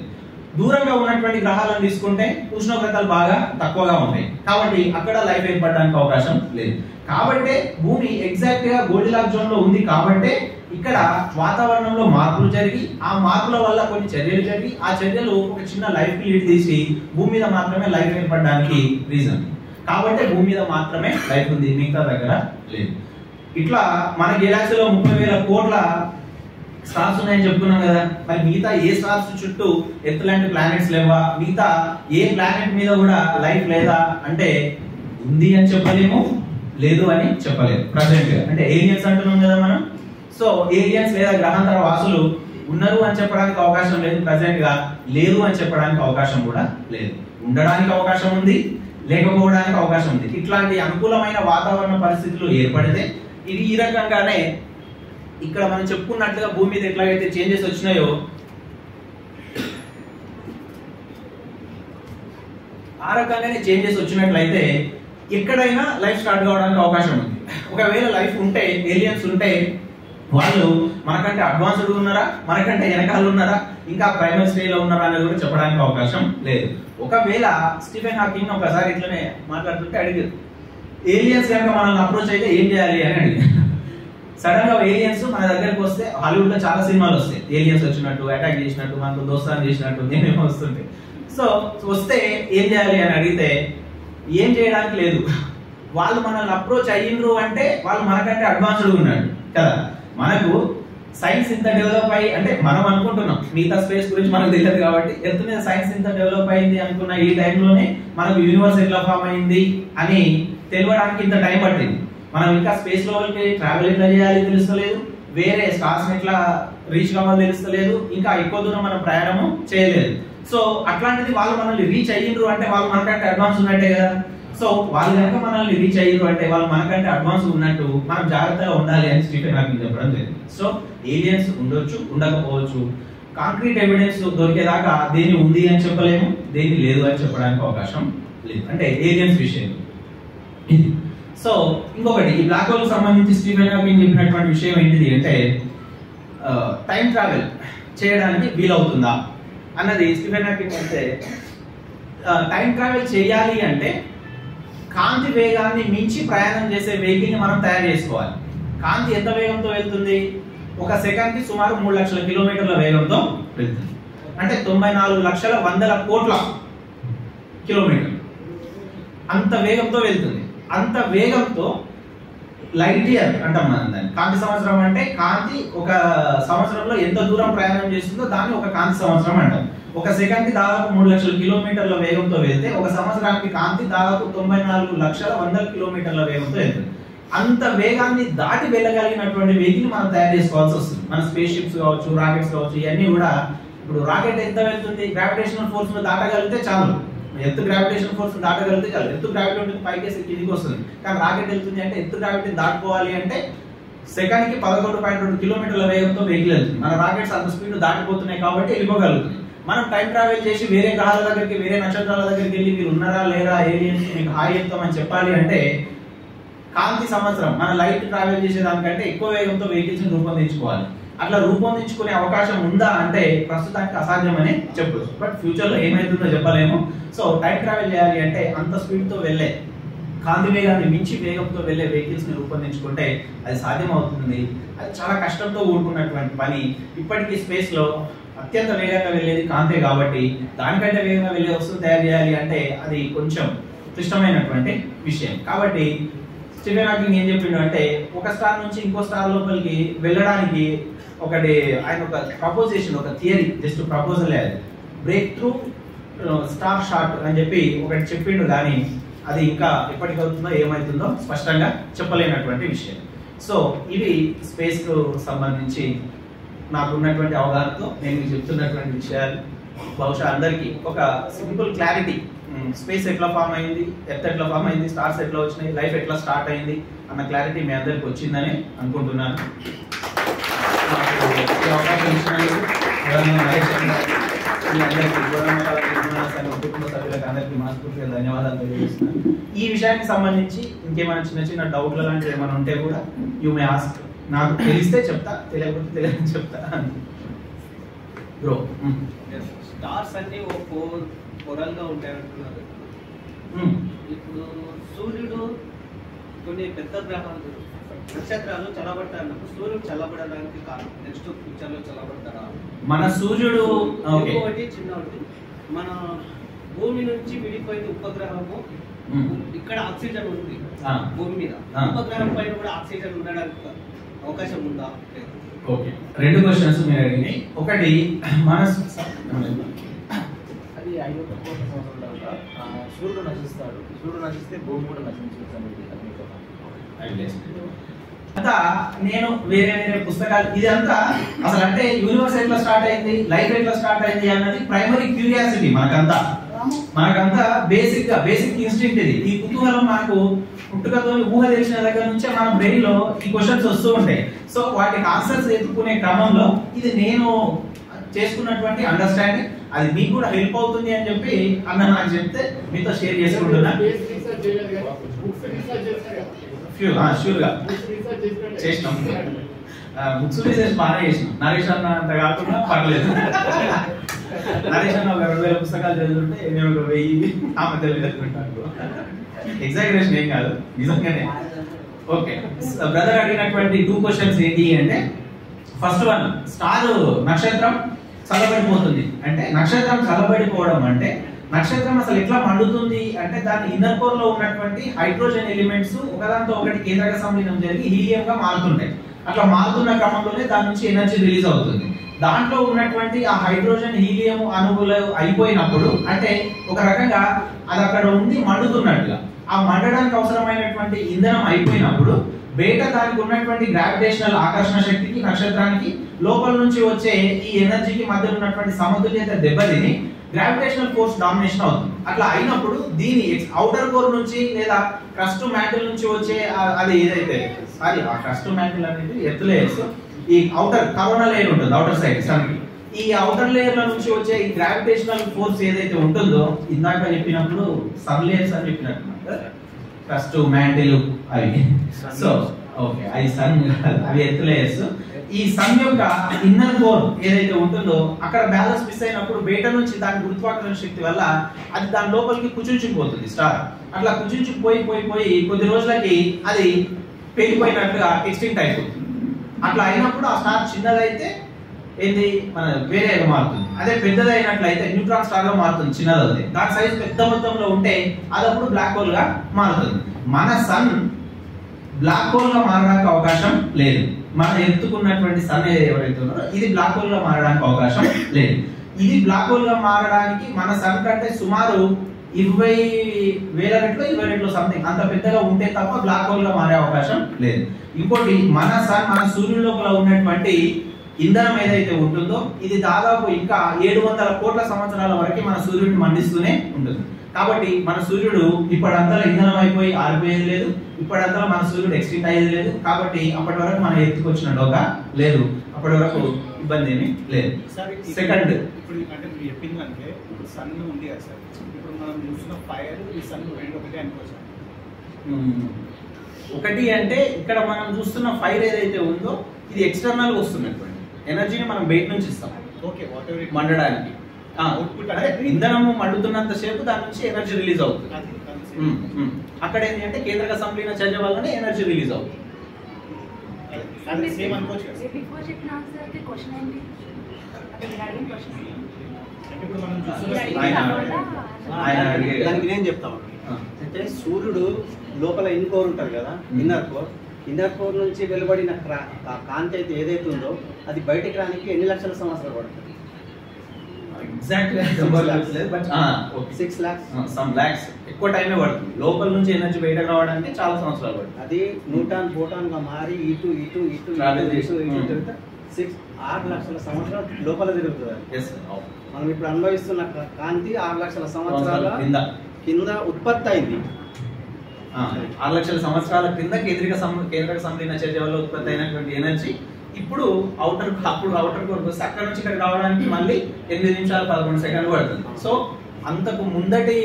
దూరంగా ఉన్నటువంటి గ్రహాలను తీసుకుంటే ఉష్ణోగ్రతలు బాగా తక్కువగా ఉంటాయి, కాబట్టి అక్కడ లైఫ్ ఏర్పడడానికి అవకాశం లేదు. కాబట్టి భూమి ఎగ్జాక్ట్ గా గోల్డిలాక్ జోన్ లో ఉంది కాబట్టి ఇక్కడ వాతావరణంలో మార్పులు జరిగి ఆ మార్పుల వల్ల కొన్ని చర్యలు జరిగి ఆ చర్యలు ఒక చిన్న లైఫ్ కి లీడ్ తీసి భూమి మీద మాత్రమే లైఫ్ ఏర్పడడానికి రీజన్. కాబట్టి భూమి మీద మాత్రమే లైఫ్ ఉంది, మిగతా దగ్గర లేదు. ఇట్లా మన గెలాక్సీలో 30,000 కోట్ల స్టార్స్ ఉన్నాయని చెప్పుకున్నాం కదా, మరి మిగతా ఏ స్టార్స్ చుట్టూ ఎర్త్ లాంటి ప్లానెట్స్ లేవా, మిగతా ఏ ప్లానెట్ మీద కూడా లైఫ్ లేదా అంటే ఉంది అని చెప్పలేము, లేదు అని చెప్పలేము ప్రజెంట్ గా. అంటే ఏలియన్స్ అంటున్నాం కదా మనం, సో ఏలియన్స్ లేదా గ్రహాంతర వాసులు ఉన్నారు అని చెప్పడానికి అవకాశం లేదు ప్రజెంట్ గా, లేదు అని చెప్పడానికి అవకాశం కూడా లేదు. ఉండడానికి అవకాశం ఉంది, లేకపోవడానికి అవకాశం ఉంది. ఇట్లాంటి అనుకూలమైన వాతావరణ పరిస్థితులు ఏర్పడితే ఇది ఈ రకంగానే ఇక్కడ మనం చెప్పుకున్నట్లుగా భూమి మీద ఎట్లాగైతే చేంజెస్ వచ్చినాయో ఆ రకంగానే చేంజెస్ వచ్చినట్లయితే ఎక్కడైనా లైఫ్ స్టార్ట్ కావడానికి అవకాశం ఉంది. ఒకవేళ లైఫ్ ఉంటే, ఏలియన్స్ ఉంటే వాళ్ళు మనకంటే అడ్వాన్స్డ్ ఉన్నారా, మనకంటే వెనకాల ఉన్నారా, ఇంకా ప్రైమరీ స్టేజ్ లో ఉన్నారా అనేది కూడా చెప్పడానికి అవకాశం లేదు. ఒకవేళ స్టీఫెన్ హాకింగ్ ఒకసారి ఇట్లనే మాట్లాడుతుంటే అడిగారు, ఏలియన్స్ కనుక మనల్ని అప్రోచ్ అయితే ఏం చేయాలి అని అడిగారు. సడన్ గా ఏలియన్స్ మన దగ్గరకు వస్తే, హాలీవుడ్ లో చాలా సినిమాలు వస్తాయి ఏలియన్స్ వచ్చినట్టు, అటాక్ చేసినట్టు, మనకు దోస్తాన్ని చేసినట్టు ఏమేమో వస్తుంటాయి. సో వస్తే ఏం చేయాలి అని అడిగితే ఏం చేయడానికి లేదు. వాళ్ళు మనల్ని అప్రోచ్ అయ్యిండ్రు అంటే వాళ్ళు మనకంటే అడ్వాన్స్డ్ ఉన్నాడు కదా. మనకు సైన్స్ ఇంత డెవలప్ అయ్యి, అంటే మనం అనుకుంటున్నాం మిగతా స్పేస్ గురించి మనకు తెలియదు కాబట్టి, ఎర్త్ మీద సైన్స్ ఇంత డెవలప్ అయింది అనుకున్న ఈ టైంలోనే మనకు యూనివర్స్ ఎట్లా ఫామ్ అయింది అని తెలియడానికి ఇంత టైం పట్టింది. మనం ఇంకా స్పేస్ లోకి ట్రావెల్ ఎట్లా చేయాలి తెలుస్తలేదు, వేరే స్టార్స్ ఎట్లా రీచ్ కావాలో తెలుస్తలేదు, ఇంకా ఎక్కువ దూరం మనం ప్రయాణము చేయలేదు. సో అట్లాంటిది వాళ్ళు మనల్ని రీచ్ అయ్యిండ్రు అంటే వాళ్ళు మనకంటే అడ్వాన్స్ ఉన్నట్టే కదా. సో వాళ్ళు కనుక మనల్ని రీచ్ అయ్యిండ్రు అంటే వాళ్ళు మనకంటే అడ్వాన్స్ ఉన్నట్టు మనం జాగ్రత్తగా ఉండాలి అని స్టీఫెన్ హాకింగ్ చెప్పడం లేదు. సో ఏలియన్స్ ఉండొచ్చు, ఉండకపోవచ్చు. కాంక్రీట్ ఎవిడెన్స్ దొరికేదాకా దేని ఉంది అని చెప్పలేము, దేని లేదు అని చెప్పడానికి అవకాశం లేదు. అంటే ఏలియన్స్ విషయం ఇది. సో ఇంకొకటి, ఈ బ్లాక్ హోల్ సంబంధించి స్టీఫెన్ హాకింగ్ చెప్పినటువంటి విషయం ఏంటిది అంటే టైం ట్రావెల్ చేయడానికి వీలవుతుందా అన్నది స్టీఫెన్ హాకింగ్ అంటే, టైం ట్రావెల్ చేయాలి అంటే కాంతి వేగాన్ని మించి ప్రయాణం చేసే వెహికల్ ని మనం తయారు చేసుకోవాలి. కాంతి ఎంత వేగంతో వెళ్తుంది, ఒక సెకండ్ కి సుమారు 3 లక్షల కిలోమీటర్ల వేగంతో వెళ్తుంది. అంటే 94,100,00,00,000 కిలోమీటర్లు అంత వేగంతో వెళ్తుంది. అంత వేగంతో లైట్ ఇయర్ అంటాం మనం దాన్ని. కాంతి సంవత్సరం అంటే కాంతి ఒక సంవత్సరంలో ఎంత దూరం ప్రయాణం చేస్తుందో దాన్ని ఒక కాంతి సంవత్సరం అంటాం. ఒక సెకండ్ కి దాదాపు 3 లక్షల కిలోమీటర్ల వేగంతో వెళ్తే ఒక సంవత్సరానికి కాంతి దాదాపు 94,100,00,000 కిలోమీటర్ల వేగంతో వెళ్తుంది. అంత వేగాన్ని దాటి వెళ్ళగలిగినటువంటి వెహికల్ మనం తయారు చేసుకోవాల్సి వస్తుంది. మన స్పేస్ షిప్స్ కావచ్చు, రాకెట్స్ కావచ్చు, ఇవన్నీ కూడా. ఇప్పుడు రాకెట్ ఎంత వెళ్తుంది, గ్రావిటేషనల్ ఫోర్స్ ను దాటగలిగితే చాలు. ఎర్త్ గ్రావిటేషన్ ఫోర్స్ దాటగలిగితే చాలు. ఎర్త్ గ్రావిటీ ఉంటుంది, పైకి కిందికి వస్తుంది. కానీ రాకెట్ వెళ్తుంది అంటే ఎర్త్ గ్రావిటీని దాటుకోవాలి అంటే సెకండ్ కి 11.2 కిలోమీటర్ల వేగంతో వెహికల్ వెళ్తుంది. మన రాకెట్స్ అంత స్పీడ్ దాటిపోతున్నాయి కాబట్టి వెళ్ళిపోగలుగుతుంది. మనం టైం ట్రావెల్ చేసి వేరే గ్రహాల దగ్గరికి, వేరే నక్షత్రాల దగ్గరికి వెళ్ళి మీరు ఉన్నారా లేరా, ఏలియన్స్ మీకు హాయ్ చెప్తామని చెప్పాలి అంటే కాంతి సంవత్సరం మన లైట్ ట్రావెల్ చేసేదానికంటే ఎక్కువ వేగంతో వెహికల్స్ ని రూపొందించుకోవాలి. అట్లా రూపొందించుకునే అవకాశం ఉందా అంటే ప్రస్తుతానికి అసాధ్యమని చెప్పొచ్చు. బట్ ఫ్యూచర్ లో ఏమైతుందో చెప్పలేము. సో టైం ట్రావెల్ చేయాలి అంటే అంత స్పీడ్ తో వెళ్ళే, కాంతి వేగాన్ని మించి వేగంతో వెళ్ళే వెహికల్స్ ని రూపొందించుకుంటే అది సాధ్యం అవుతుంది. అది చాలా కష్టంతో కూడుకున్నటువంటి పని. ఇప్పటికీ స్పేస్ లో అత్యంత వేగంగా వెళ్ళేది కాంతే కాబట్టి దానికంటే వేగంగా వెళ్ళే వస్తువులు తయారు చేయాలి అంటే అది కొంచెం క్లిష్టమైనటువంటి విషయం. కాబట్టి స్టీఫెన్ హాకింగ్ ఏం చెప్పిండు అంటే ఒక స్టార్ నుంచి ఇంకో స్టార్ లోపలికి వెళ్ళడానికి ఒకటి ఆయన ఒక ప్రపోజేషన్, ఒక theory, just proposal, break through star shot అని చెప్పి ఒకటి చెప్పిండు. కానీ అది ఇంకా ఎప్పటికవుతుందో ఏమవుతుందో స్పష్టంగా చెప్పలేనటువంటి విషయం. సో ఇవి స్పేస్కు సంబంధించి నాకున్నటువంటి అవగాహనతో నేను చెప్తున్నటువంటి విషయాలు బహుశా అందరికీ ఒక సింపుల్ క్లారిటీ, స్పేస్ ఎట్లా ఫామ్ అయింది, ఎర్త్ ఎట్లా ఫామ్ అయింది, స్టార్స్ ఎట్లా వచ్చినాయి, లైఫ్ ఎట్లా స్టార్ట్ అయింది అన్న క్లారిటీ మీ అందరికి వచ్చిందని అనుకుంటున్నాను. కుటుంబ సభ్యులకు అందరికీ మనస్ఫూర్తిగా ధన్యవాదాలు తెలియజేస్తున్నాను. ఈ విషయానికి సంబంధించి ఇంకేమైనా చిన్న చిన్న డౌట్లు లాంటివి ఏమైనా ఉంటే కూడా యూ మే ఆస్క్. నాకు తెలిస్తే చెప్తా, తెలియకపోతే తెలియని చెప్తా. బ్రో స్టార్స్ అన్ని ఓ పొరలుగా ఉంటాయి అంటున్నారు. ఇప్పుడు సూర్యుడు కొన్ని పెద్ద గ్రహాలు నక్షత్రాలు చల్లబడతాయి అన్నప్పుడు సూర్యుడు చల్లబడడానికి కారణం నెక్స్ట్ ఫ్యూచర్ లో చల్లబడతారా? మన సూర్యుడు ఒకటి చిన్నది, మన భూమి నుంచి విడిపోయిన ఉపగ్రహము ఇక్కడ ఆక్సిజన్ ఉంది భూమి మీద, ఉపగ్రహం పైన కూడా ఆక్సిజన్ ఉండడానికి అవకాశం ఉందా? ఓకే, రెండు క్వశ్చన్స్ మీరు అడిగినాయి. ఒకటి మన అది 500 కోట్ల సంవత్సరాల సూర్యుడు నశిస్తాడు, సూర్యుడు నశిస్తే భూమి కూడా నశించవచ్చు. అంతా నేను వేరే వేరే పుస్తకాలు ఇదంతా అసలు అంటే యూనివర్స్ ఎట్లా స్టార్ట్ అయింది, లైఫ్ ఎట్లా స్టార్ట్ అయింది అన్నది ప్రైమరీ క్యూరియాసిటీ మనకంతా బేసిక్ ఇన్స్టింక్ట్ ఇది. ఈ కుతూహలం మనకు పుట్టుకతో ఊహ తెలిసిన దగ్గర నుంచే మన బ్రెయిన్ లో ఈ క్వశ్చన్స్ వస్తూ ఉంటాయి. సో వాటికి ఆన్సర్స్ ఎత్తుకునే క్రమంలో ఇది నేను చేసుకున్నటువంటి అండర్స్టాండింగ్, అది మీకు కూడా హెల్ప్ అవుతుంది అని చెప్పి అన్న నాకు చెప్తే మీతో షేర్ చేసుకుంటున్నా. షూర్ గా చేసినాం, బుక్స్ రీసెర్చ్ బాగా చేసినాం. నరేష్ అన్న అంత కాకుండా పర్లేదు. నరేష్ అన్న ఒక 2000 పుస్తకాలు చదువుతుంటే నేను ఒక 1000 ఆ మధ్యలో చదువుకుంటాను. ఎగ్జాగరేషన్ ఏం కాదు, నిజంగానే. ఓకే, బ్రదర్ అడిగినటువంటి 2 క్వశ్చన్స్ ఏంటి అంటే, ఫస్ట్ వన్, స్టార్ నక్షత్రం చల్లబడిపోతుంది అంటే, నక్షత్రం చల్లబడిపోవడం అంటే నక్షత్రం అసలు ఎట్లా మండుతుంది అంటే దాని ఇన్నర్ కోర్ లో ఉన్నటువంటి హైడ్రోజన్ ఎలిమెంట్స్ ఒకదాంతో ఒకటి కేంద్రక సంలీనం జరిగి హీలియం గా మారుతుంటాయి. అట్లా మారుతున్న క్రమంలోనే దాని నుంచి ఎనర్జీ రిలీజ్ అవుతుంది. దాంట్లో ఉన్నటువంటి ఆ హైడ్రోజన్ హీలియం అణువులు అయిపోయినప్పుడు అంటే ఒక రకంగా అది అక్కడ ఉండి మండుతున్నట్టుగా, ఆ మండడానికి అవసరమైనటువంటి ఇంధనం అయిపోయినప్పుడు బయట దానికి ఉన్నటువంటి గ్రావిటేషనల్ ఆకర్షణ శక్తికి నక్షత్రానికి లోపల నుంచి వచ్చే ఈ ఎనర్జీకి మధ్య ఉన్నటువంటి సమతుల్యత దెబ్బతిని గ్రావిటేషనల్ ఫోర్స్ డామినేషన్ అవుతుంది. అట్లా అయినప్పుడు దీని అవుటర్ కోర్ నుంచి లేదా క్రస్ట్ మ్యాంటిల్ నుంచి వచ్చే అది ఏదైతే ఆ క్రస్ట్ మ్యాంటిల్ అనేది ఎర్త్ లేయర్స్, ఈ అవుటర్ కరోనా లేయర్ ఉంటుంది అవుటర్ సైడ్ సన్ కి, ఈ అవుటర్ లేయర్ లో నుంచి వచ్చే ఈ గ్రావిటేషనల్ ఫోర్స్ ఏదైతే ఉంటుందో ఇందాక చెప్పినప్పుడు సన్ లేయర్స్ అని చెప్పినట్టు క్రస్ట్ మ్యాంటిల్ అవి. సో ఓకే, అవి సన్ అవి ఎర్త్ లేయర్స్. ఈ సన్ యొక్క ఇన్నర్ కోర్ ఏదైతే ఉంటుందో అక్కడ బ్యాలెన్స్ మిస్ అయినప్పుడు బయట నుంచి దాని గురుత్వాకర్షణ శక్తి వల్ల అది దాని లోపలికి కుచించుకుపోతుంది స్టార్. అట్లా కుచించుకుపోయి కొద్ది రోజులకి అది పేలిపోయినట్టుగా ఎక్స్టింక్ట్ అయిపోతుంది. అట్లా అయినప్పుడు ఆ స్టార్ చిన్నదైతే ఏంది మన వేరేగా మారుతుంది, అదే పెద్దదైనట్లయితే న్యూట్రాన్ స్టార్ గా మారుతుంది చిన్నదైతే. దాని సైజ్ పెద్ద మొత్తంలో ఉంటే అది అప్పుడు బ్లాక్ హోల్ గా మారుతుంది. మన సన్ బ్లాక్ హోల్ గా మారడానికి అవకాశం లేదు. మనం ఎత్తుకున్నటువంటి సన్ ఎవరైతే ఉన్నారో ఇది బ్లాక్ హోల్ గా మారడానికి అవకాశం లేదు. ఇది బ్లాక్ హోల్ గా మారడానికి మన సన్ కంటే సుమారు 20,000 రెట్లు 20 రెట్లు సంథింగ్ అంత పెద్దగా ఉంటే తప్ప బ్లాక్ హోల్ గా మారే అవకాశం లేదు. ఇంకోటి మన సన్ మన సూర్యుడి లోపల ఉన్నటువంటి ఇంధనం ఏదైతే ఉంటుందో ఇది దాదాపు ఇంకా 700 కోట్ల సంవత్సరాల వరకు మన సూర్యుడిని మండిస్తూనే ఉంటుంది. కాబట్టి మన సూర్యుడు ఇప్పటింతా ఇంధనం అయిపోయి ఆరిపోయేది లేదు, ఇప్పటింతా మన సూర్యుడు ఎక్స్టింక్ట్ అయ్యేది లేదు. కాబట్టి అప్పటి వరకు మన ఎత్తుకొచ్చిన డోకా లేదు, అప్పటి వరకు ఇబ్బంది ఏమీ లేదు. సెకండ్, ఇప్పుడు అంటే మీరు చెప్పింది అంటే ఇప్పుడు సన్ ఉంది కదా సార్, ఇప్పుడు మనం చూసిన ఫైర్ ఈ సన్ రెండు ఒకటే అనుకోవచ్చు. ఒకటి అంటే ఇక్కడ మనం చూస్తున్న ఫైర్ ఏదైతే ఉందో ఇది ఎక్స్టర్నల్ వస్తున్నటువంటి ఎనర్జీని మనం బయట నుంచి ఇస్తాం ఓకే, వాట్ ఎవర్ మండడానికి. ఇంధనము మండుతున్నంత సేపు దాని నుంచి ఎనర్జీ రిలీజ్ అవుతుంది. అక్కడ ఏంటి అంటే కేంద్రక సంలీన చర్య వల్లనే ఎనర్జీ రిలీజ్ అవుతుంది. సేమ్ అనుకోవచ్చు కదా. ఇప్పుడు మనం దానికి నేను చెప్తాను అంటే సూర్యుడు లోపల ఇన్కోర్ ఉంటుంది కదా, ఇన్నర్ కోర్ నుంచి వెలువడిన కాంతి అయితే ఏదైతే ఉందో అది బయటకు రానికి ఎన్ని లక్షల సంవత్సరాలు పడుతుంది? ఎగ్జాక్ట్గా నెంబర్ లేదు but okay 6 lakhs. Some lakhs ఎక్కువ టైమే పడుతుంది. లోపల నుంచి ఎనర్జీ బయట రావడానికి చాలా సంవత్సరాలు పడుతుంది. అది న్యూటాన్ ప్రోటాన్ గా మారి ఇటు Travel చేసి. తిరుగుతా 6 లక్షల సంవత్సరాల లోపల తిరుగుతుంది అది. ఎస్ మనం ఇప్పుడు అనుభవిస్తున్న కాంతి 6 లక్షల సంవత్సరాల కింద కింద ఉత్పత్తి అయింది. 6 లక్షల సంవత్సరాల కింద కేంద్రక సంలీన చర్య వల్ల ఉత్పత్తి అయినటువంటి ఎనర్జీ ఇప్పుడు అవుటర్ కోర్కి వస్తే అక్కడ నుంచి ఇక్కడికి రావడానికి మళ్ళీ 8 నిమిషాలు 11 సెకండ్లు పడుతుంది. సో అంతకు ముందటి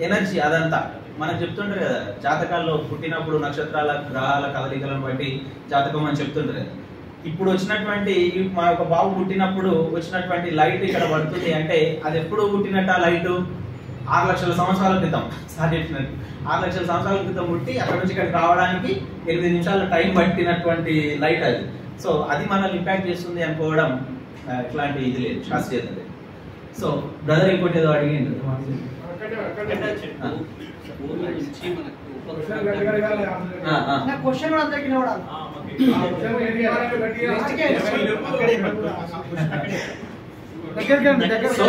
ఎనర్జీ అదంతా మనకు చెప్తుంటారు కదా, జాతకాల్లో పుట్టినప్పుడు నక్షత్రాల గ్రహాల కదలికలను బట్టి జాతకం అని చెప్తుంటారు కదా. ఇప్పుడు వచ్చినటువంటి మా యొక్క బాబు పుట్టినప్పుడు వచ్చినటువంటి లైట్ ఇక్కడ పడుతుంది అంటే అది ఎప్పుడు పుట్టినట్టు ఆ లైట్ 6 లక్షల సంవత్సరాల క్రితం సార్ చెప్పినట్టు 6 లక్షల సంవత్సరాల క్రితం పుట్టి అక్కడ నుంచి ఇక్కడికి రావడానికి 8 నిమిషాల టైం పట్టినటువంటి లైట్ అది. సో అది మనల్ని ఇంపాక్ట్ చేస్తుంది అనుకోవడం ఇట్లాంటి ఇది లేదు, శాస్త్రీయత లేదు. సో బ్రదర్ ఇంకోటి ఏదో అడిగింది. భూమి నుంచి మనకు సో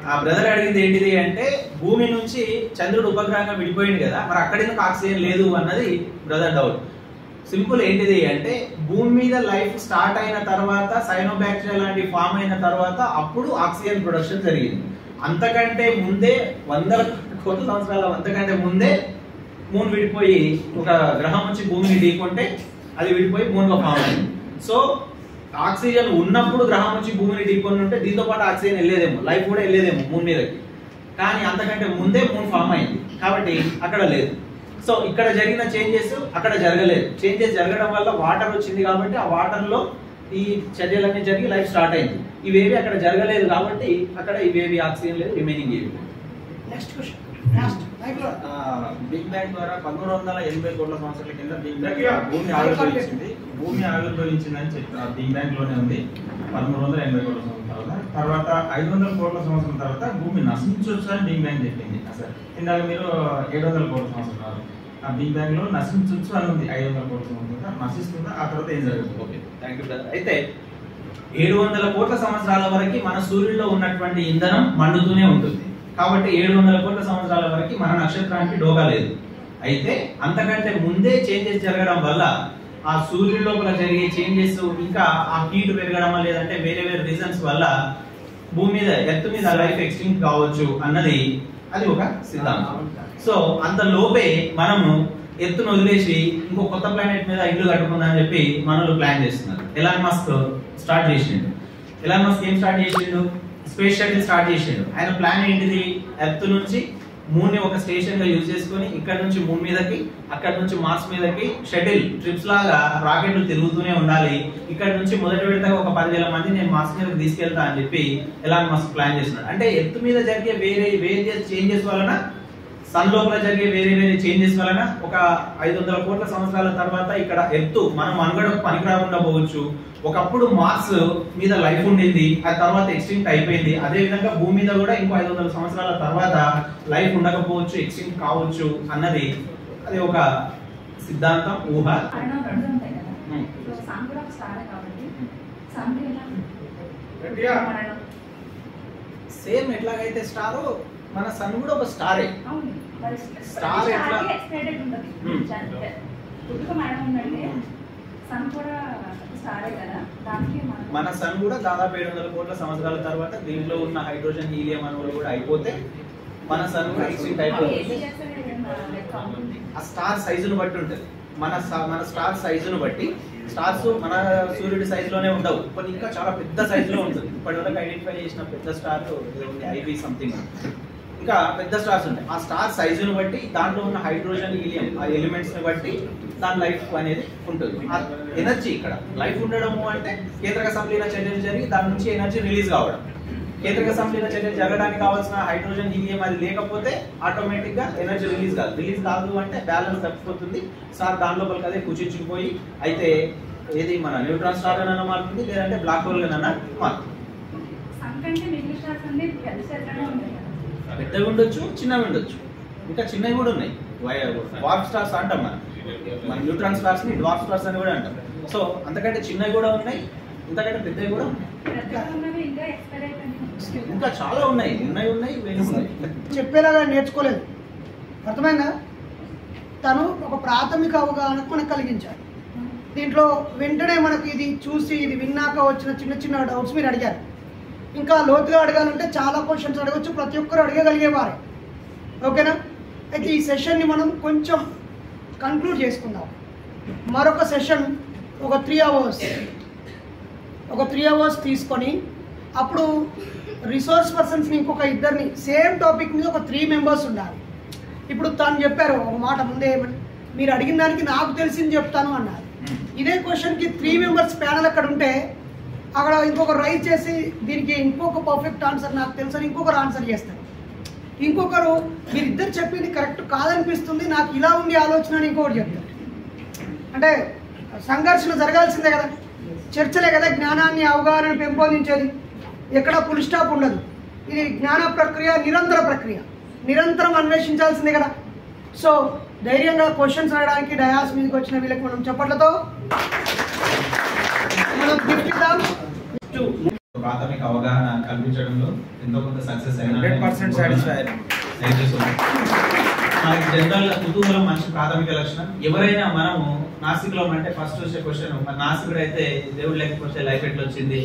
ఆ బ్రదర్ అడిగింది ఏంటిది అంటే భూమి నుంచి చంద్రుడు ఉపగ్రహంగా విడిపోయింది కదా, మరి అక్కడ ఎందుకు ఆక్సిజన్ లేదు అన్నది బ్రదర్ డౌట్. సింపుల్ ఏంటిది అంటే భూమి మీద లైఫ్ స్టార్ట్ అయిన తర్వాత సైనోబాక్టీరియా లాంటి ఫామ్ అయిన తర్వాత అప్పుడు ఆక్సిజన్ ప్రొడక్షన్ జరిగింది. అంతకంటే ముందే 100 కోట్ల సంవత్సరాల అంతకంటే ముందే మూన్ విడిపోయి ఒక గ్రహం నుంచి భూమిని ఢీకొంటే అది విడిపోయి మూన్ గా ఫామ్ అయింది. సో ఆక్సిజన్ ఉన్నప్పుడు గ్రహం నుంచి భూమిని ఢీకొని ఉంటే దీంతో పాటు ఆక్సిజన్ వెళ్ళేదేమో, లైఫ్ కూడా వెళ్ళేదేమో మూన్ మీదకి. కానీ అంతకంటే ముందే మూన్ ఫామ్ అయింది కాబట్టి అక్కడ లేదు. సో ఇక్కడ జరిగిన చేంజెస్ అక్కడ జరగలేదు. చేంజెస్ జరగడం వల్ల వాటర్ వచ్చింది కాబట్టి ఆ వాటర్ లో ఈ చర్యలన్నీ జరిగి లైఫ్ స్టార్ట్ అయింది. ఇవేవి అక్కడ జరగలేదు కాబట్టి అక్కడ ఇవేవి ఆక్సిజన్ లేదు, రిమైనింగ్ ఏవి. నెక్స్ట్ క్వశ్చన్ బిగ్ బ్యాంగ్ ద్వారా 1180 కోట్ల సంవత్సరాల కింద బిగ్ బ్యాంగ్ భూమి ఆవిర్భవించింది. భూమి ఆవిర్భవించిందని చెప్పి బిగ్ బ్యాంగ్ లోనే ఉంది 1180 కోట్ల సంవత్సరాల తర్వాత 500 కోట్ల సంవత్సరం తర్వాత భూమి నశించవచ్చు అని బిగ్ బ్యాంగ్ చెప్పింది. అసలు ఇందాక మీరు 700 కోట్ల సంవత్సరాలు ఆ బిగ్ బ్యాంగ్ లో నశించవచ్చు అని ఉంది. 500 కోట్ల సంవత్సరాలు నశిస్తుందా, ఆ తర్వాత ఏం జరుగుతుంది? Okay, thank you brother. అయితే 700 కోట్ల సంవత్సరాల వరకు మన సూర్యుడిలో ఉన్నటువంటి ఇంధనం మండుతూనే ఉంటుంది కాబట్టి 700 కోట్ల సంవత్సరాల వరకు మన నక్షత్రానికి డోకా లేదు. అయితే అంతకంటే ముందే చేంజెస్ జరగడం వల్ల ఆ సూర్యుడి లోపల జరిగే చేంజెస్ ఇంకా ఆ హీట్ పెరగడం లేదంటే వేరే వేరే రీజన్స్ వల్ల భూమి మీద ఎర్త్ మీద లైఫ్ ఎక్స్టింక్ట్ కావచ్చు అన్నది అది ఒక సిద్ధాంతం. సో అంత లోపే మనము ఎర్త్ను వదిలేసి ఇంకో కొత్త ప్లానెట్ మీద ఇల్లు కట్టుకుందని చెప్పి మనలు ప్లాన్ చేస్తున్నారు. ఎలాన్ మస్క్ స్టార్ట్ చేసిండు. ఎలాన్ మస్క్ ఏం స్టార్ట్ చేసిండు? స్పేస్ షటిల్ స్టార్ట్ చేసిండు. ఆయన ప్లాన్ ఏంటిది? ఎర్త్ నుంచి మూన్ ని ఒక స్టేషన్ గా యూజ్ చేసుకొని ఇక్కడ నుంచి మూన్ మీదకి అక్కడ నుంచి మార్స్ మీదకి షటిల్ ట్రిప్స్ లాగా రాకెట్లు తిరుగుతూనే ఉండాలి. ఇక్కడ నుంచి మొదటి విడతగా ఒక 10,000 మంది నేను మార్స్ మీదకి తీసుకెళ్తా అని చెప్పి ఎలాన్ మస్క్ ప్లాన్ చేస్తున్నాడు. అంటే ఎర్త్ మీద జరిగే వేరే చేంజెస్ వలన సన్ లోపల జరిగే వేరే చేంజెస్ వలన ఒక 500 కోట్ల సంవత్సరాల తర్వాత ఇక్కడ ఎర్త్ మనం మనుగడకు పనికి రాకుండా పోవచ్చు. ఒకప్పుడు మార్స్ మీద లైఫ్ ఉండింది, ఆ తర్వాత ఎక్స్టింక్ట్ అయిపోయింది. అదే విధంగా భూమి మీద కూడా ఇంకో 500 సంవత్సరాల తర్వాత లైఫ్ ఉండకపోవచ్చు, ఎక్స్టింక్ట్ కావచ్చు అన్నది అది ఒక సిద్ధాంతం, ఊహ. సేమ్ ఎట్లాగైతే స్టారో మన సన్ కూడా ఒక స్టారే. స్టార్ ఎట్లా మన సన్ కూడా దాదాపు 700 కోట్ల సంవత్సరాల తర్వాత దీంట్లో ఉన్న హైడ్రోజన్ హీలియం అణువులు కూడా అయిపోతే మన సన్ కూడా ఎక్స్టింక్ట్ అయిపోతుంది. ఆ స్టార్ సైజును బట్టి ఉంటుంది. మన స్టార్ సైజును బట్టి స్టార్స్ మన సూర్యుడి సైజు లోనే ఉండవు, కొన్ని ఇంకా చాలా పెద్ద సైజులో ఉంటుంది. ఇప్పటివరకు ఐడెంటిఫై చేసిన పెద్ద స్టార్ ఐవి సంథింగ్ ఇంకా పెద్ద స్టార్స్ ఉంటాయి. ఆ స్టార్ సైజును బట్టి దాంట్లో ఉన్న హైడ్రోజన్ హీలియం ఆ ఎలిమెంట్స్ ని బట్టి దాని లైఫ్ అనేది ఉంటుంది. ఆ ఎనర్జీ ఇక్కడ లైఫ్ ఉండడము అంటే కేంద్రక సంలీన చర్యలు జరిగి దాని నుంచి ఎనర్జీ రిలీజ్ కావడం. కేంద్రక సంలీన చర్యలు జరగడానికి కావాల్సిన హైడ్రోజన్ హీలియం అది లేకపోతే ఆటోమేటిక్ గా ఎనర్జీ రిలీజ్ కాదు అంటే బ్యాలెన్స్ తప్పిపోతుంది. స్టార్ దాని లోపలికి అదే కుచించుకుపోయి అయితే ఏది మన న్యూట్రాన్ స్టార్ గానన్నా మారుతుంది, లేదంటే బ్లాక్ హోల్ గానన్నా మారుతుంది. పెద్దగా ఉండొచ్చు, చిన్నవి ఉండొచ్చు, ఇంకా చిన్నవి కూడా ఉన్నాయి. డ్వార్ఫ్ స్టార్స్ అంటాం మన న్యూట్రాన్ స్టార్స్ ని డ్వార్ఫ్ స్టార్స్ అని కూడా అంటాం. సో అంతకంటే చిన్నవి కూడా ఉన్నాయి, ఇంతకంటే పెద్దవి కూడా ఉన్నాయి. ఇంకా చాలా ఉన్నాయి వేరే ఉన్నాయి. చెప్పేలాగా నేర్చుకోలేదు. అర్థమైందా? తను ఒక ప్రాథమిక అవగాహనకు మనకు కలిగించారు. దీంట్లో వెంటనే మనకు ఇది చూసి ఇది విన్నాక వచ్చిన చిన్న చిన్న డౌట్స్ మీరు అడిగారు. ఇంకా లోతుగా అడగాలంటే చాలా క్వశ్చన్స్ అడగచ్చు, ప్రతి ఒక్కరు అడగగలిగేవారే. ఓకేనా? అయితే ఈ సెషన్ని మనం కొంచెం కంక్లూడ్ చేసుకుందాం. మరొక సెషన్ ఒక 3 అవర్స్ తీసుకొని అప్పుడు రిసోర్స్ పర్సన్స్ని ఇంకొక ఇద్దరిని సేమ్ టాపిక్ మీద ఒక 3 మెంబర్స్ ఉండాలి. ఇప్పుడు తను చెప్పారు ఒక మాట ముందే, మీరు అడిగిన దానికి నాకు తెలిసింది చెప్తాను అన్నారు. ఇదే క్వశ్చన్కి 3 మెంబర్స్ ప్యానల్ అక్కడ ఉంటే అక్కడ ఇంకొకరు రైజ్ చేసి దీనికి ఇంకొక పర్ఫెక్ట్ ఆన్సర్ నాకు తెలుసు అని ఇంకొకరు ఆన్సర్ చేస్తారు. ఇంకొకరు మీరిద్దరు చెప్పింది కరెక్ట్ కాదనిపిస్తుంది, నాకు ఇలా ఉంది ఆలోచన అని ఇంకొకటి చెప్తారు. అంటే సంఘర్షణ జరగాల్సిందే కదా, చర్చలే కదా జ్ఞానాన్ని అవగాహనను పెంపొందించేది. ఎక్కడ ఫుల్ స్టాప్ ఉండదు. ఇది జ్ఞాన ప్రక్రియ, నిరంతర ప్రక్రియ, నిరంతరం అన్వేషించాల్సిందే కదా. సో ధైర్యంగా క్వశ్చన్స్ అడగడానికి డయాస్ మీదకి వచ్చిన వీళ్ళకి మనం చప్పట్లతో మనం గిఫ్ట్ ఇద్దాం. ప్రాథమిక అవగాహన కల్పించడంలో ఎంతో కొంత సక్సెస్ అయినా 100% సాటిస్ఫై. మనకి జనరల్ కుతూహలం మనిషి ప్రాథమిక లక్షణం. ఎవరైనా మనము నాస్తికులో అంటే ఫస్ట్ వచ్చే క్వశ్చన్, మరి నాస్తికుడు అయితే దేవుడు లేకపోతే లైఫ్ ఎట్లా వచ్చింది,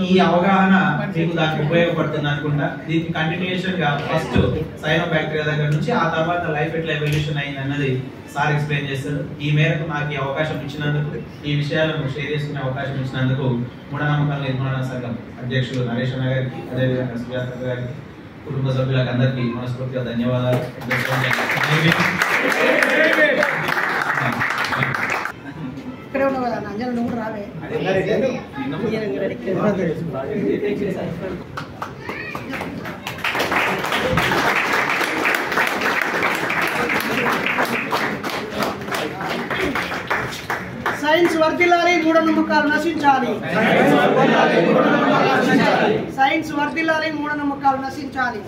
ఈ అవగాహన మీకు దానికి ఉపయోగపడుతుంది అనుకుంటా. దీనికి కంటిన్యూషన్ గా ఫస్ట్ సైనోబాక్టీరియా దగ్గర నుంచి ఆ తర్వాత లైఫ్ ఎట్లా ఎవల్యూషన్ అయింది అన్నది సార్ ఎక్స్ప్లెయిన్ చేస్తారు. ఈ మేరకు నాకు ఈ అవకాశం ఇచ్చినందుకు, ఈ విషయాలను షేర్ చేసుకునే అవకాశం ఇచ్చినందుకు మూఢనమ్మకాల నిర్మూలన సంఘం అధ్యక్షులు నరేష్ అన్న గారికి, అదేవిధంగా సుజాత గారికి, కుటుంబ సభ్యులకు అందరికీ మనస్ఫూర్తిగా ధన్యవాదాలు. ఇక్కడే ఉన్నావు కదా అంజన, నువ్వు కూడా రావే. సైన్స్ వర్ధిల్లాలి, మూఢనమ్మకాలు నశించాలి. సైన్స్ వర్ధిల్లాలి, మూఢనమ్మకాలు నశించాలి.